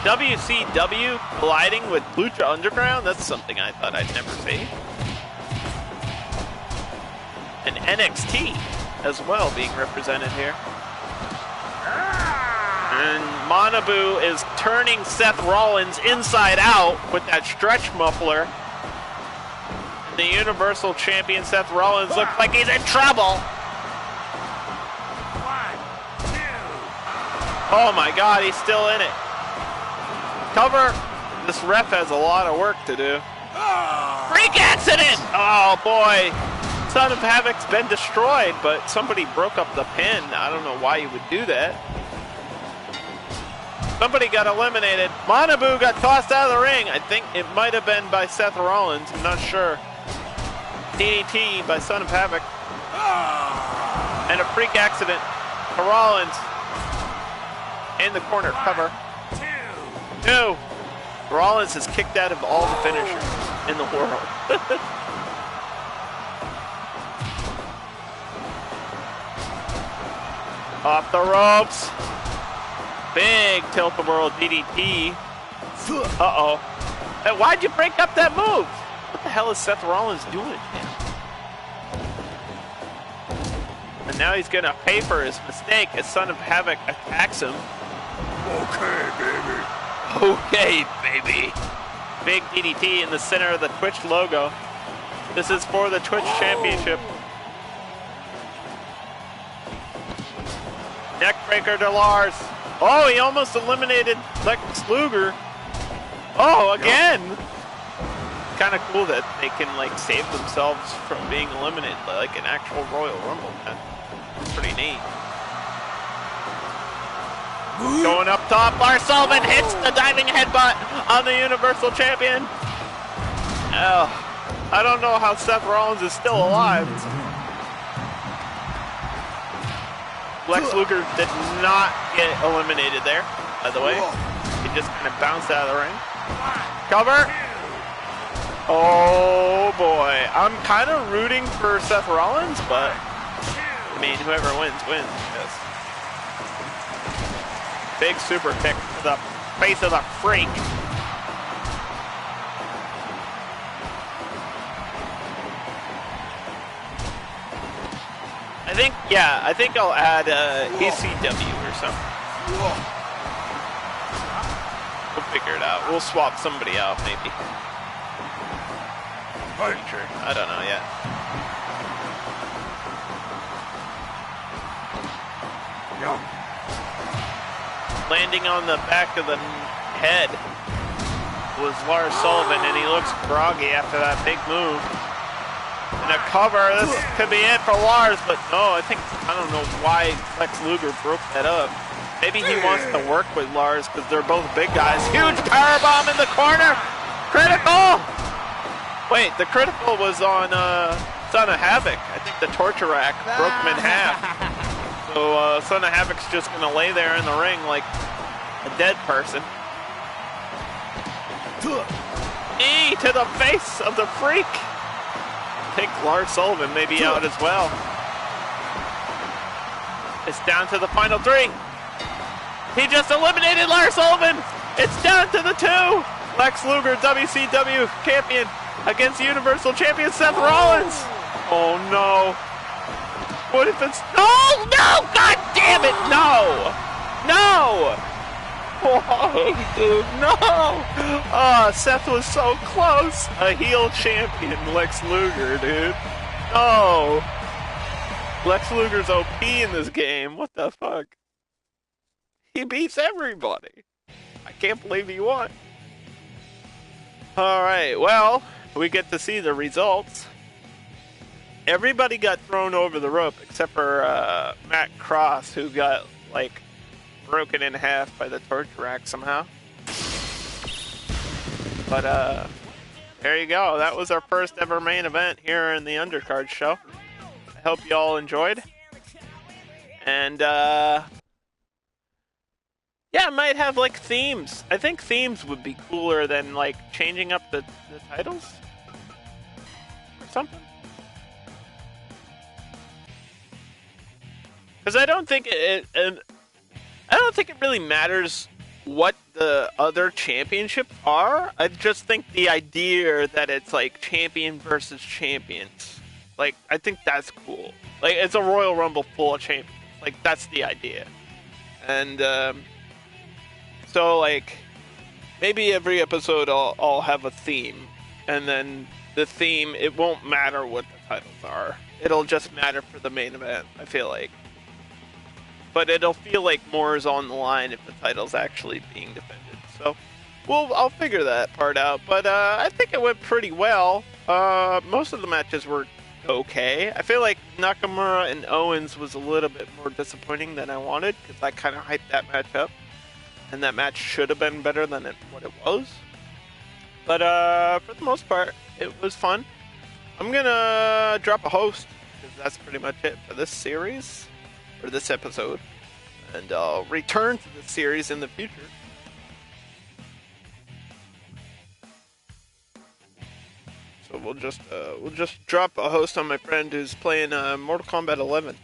WCW colliding with Lucha Underground? That's something I thought I'd never see. And NXT as well being represented here. And Manabu is turning Seth Rollins inside out with that stretch muffler. And the Universal Champion Seth Rollins looks like he's in trouble. Oh my God, he's still in it. Cover. This ref has a lot of work to do. Freak accident! Oh boy. Son of Havoc's been destroyed, but somebody broke up the pin. I don't know why you would do that. Somebody got eliminated. Manabu got tossed out of the ring. I think it might have been by Seth Rollins. I'm not sure. DDT by Son of Havoc. And a freak accident to Rollins. In the corner cover. Two. Rollins is kicked out of all the finishers in the world. Off the ropes. Big tilt-a-whirl DDT. Uh-oh. Hey, why'd you break up that move? What the hell is Seth Rollins doing, man? And now he's gonna pay for his mistake as Son of Havoc attacks him. Okay, baby. Okay, baby. Big DDT in the center of the Twitch logo. This is for the Twitch Championship. Neckbreaker to Lars. Oh, he almost eliminated Lex Luger. Oh, again. Kind of cool that they can like save themselves from being eliminated like an actual Royal Rumble. That's pretty neat. Going up top, Lars Sullivan hits the diving headbutt on the Universal Champion. Oh, I don't know how Seth Rollins is still alive. Lex Luger did not get eliminated there, by the way. He just kind of bounced out of the ring. Cover. Oh boy. I'm kind of rooting for Seth Rollins, but I mean, whoever wins, wins. Yes. Big super kick to the face of the freak. I think I'll add ECW or something. We'll figure it out. We'll swap somebody out, maybe. Sure. I don't know yet. Landing on the back of the head was Lars Sullivan, and he looks groggy after that big move. And a cover, this could be it for Lars, but no, I don't know why Lex Luger broke that up. Maybe he wants to work with Lars because they're both big guys. Huge powerbomb in the corner! Critical! Wait, the critical was on Son of Havoc. I think the torture rack broke him in half. So Son of Havoc's just going to lay there in the ring like a dead person. Knee to the face of the freak. I think Lars Sullivan may be out as well. It's down to the final three. He just eliminated Lars Sullivan. It's down to the two. Lex Luger, WCW champion, against Universal champion Seth Rollins. Oh no. What if it's... Oh no! God damn it! No! No! Whoa, dude, no! Oh, Seth was so close. A heel champion, Lex Luger, dude. No! Lex Luger's OP in this game. What the fuck? He beats everybody. I can't believe he won. Alright, well, we get to see the results. Everybody got thrown over the rope except for Matt Cross, who got, like, broken in half by the torture rack somehow. But, there you go. That was our first ever main event here in the Undercard show. I hope you all enjoyed. And, yeah, I might have, like, themes. I think themes would be cooler than, like, changing up the titles or something. Because I don't think it really matters what the other championships are. I just think the idea that it's like champion versus champions, like, I think that's cool. Like, it's a Royal Rumble full of champions. Like, that's the idea. And so, like, maybe every episode I'll have a theme, and then the theme, it won't matter what the titles are. It'll just matter for the main event, I feel like. But it'll feel like more is on the line if the title's actually being defended. So, I'll figure that part out. But I think it went pretty well. Most of the matches were okay. I feel like Nakamura and Owens was a little bit more disappointing than I wanted because I kind of hyped that match up, and that match should have been better than what it was. But for the most part, it was fun. I'm gonna drop a host because that's pretty much it for this series or this episode, and I'll return to this series in the future. So we'll just drop a host on my friend who's playing Mortal Kombat 11.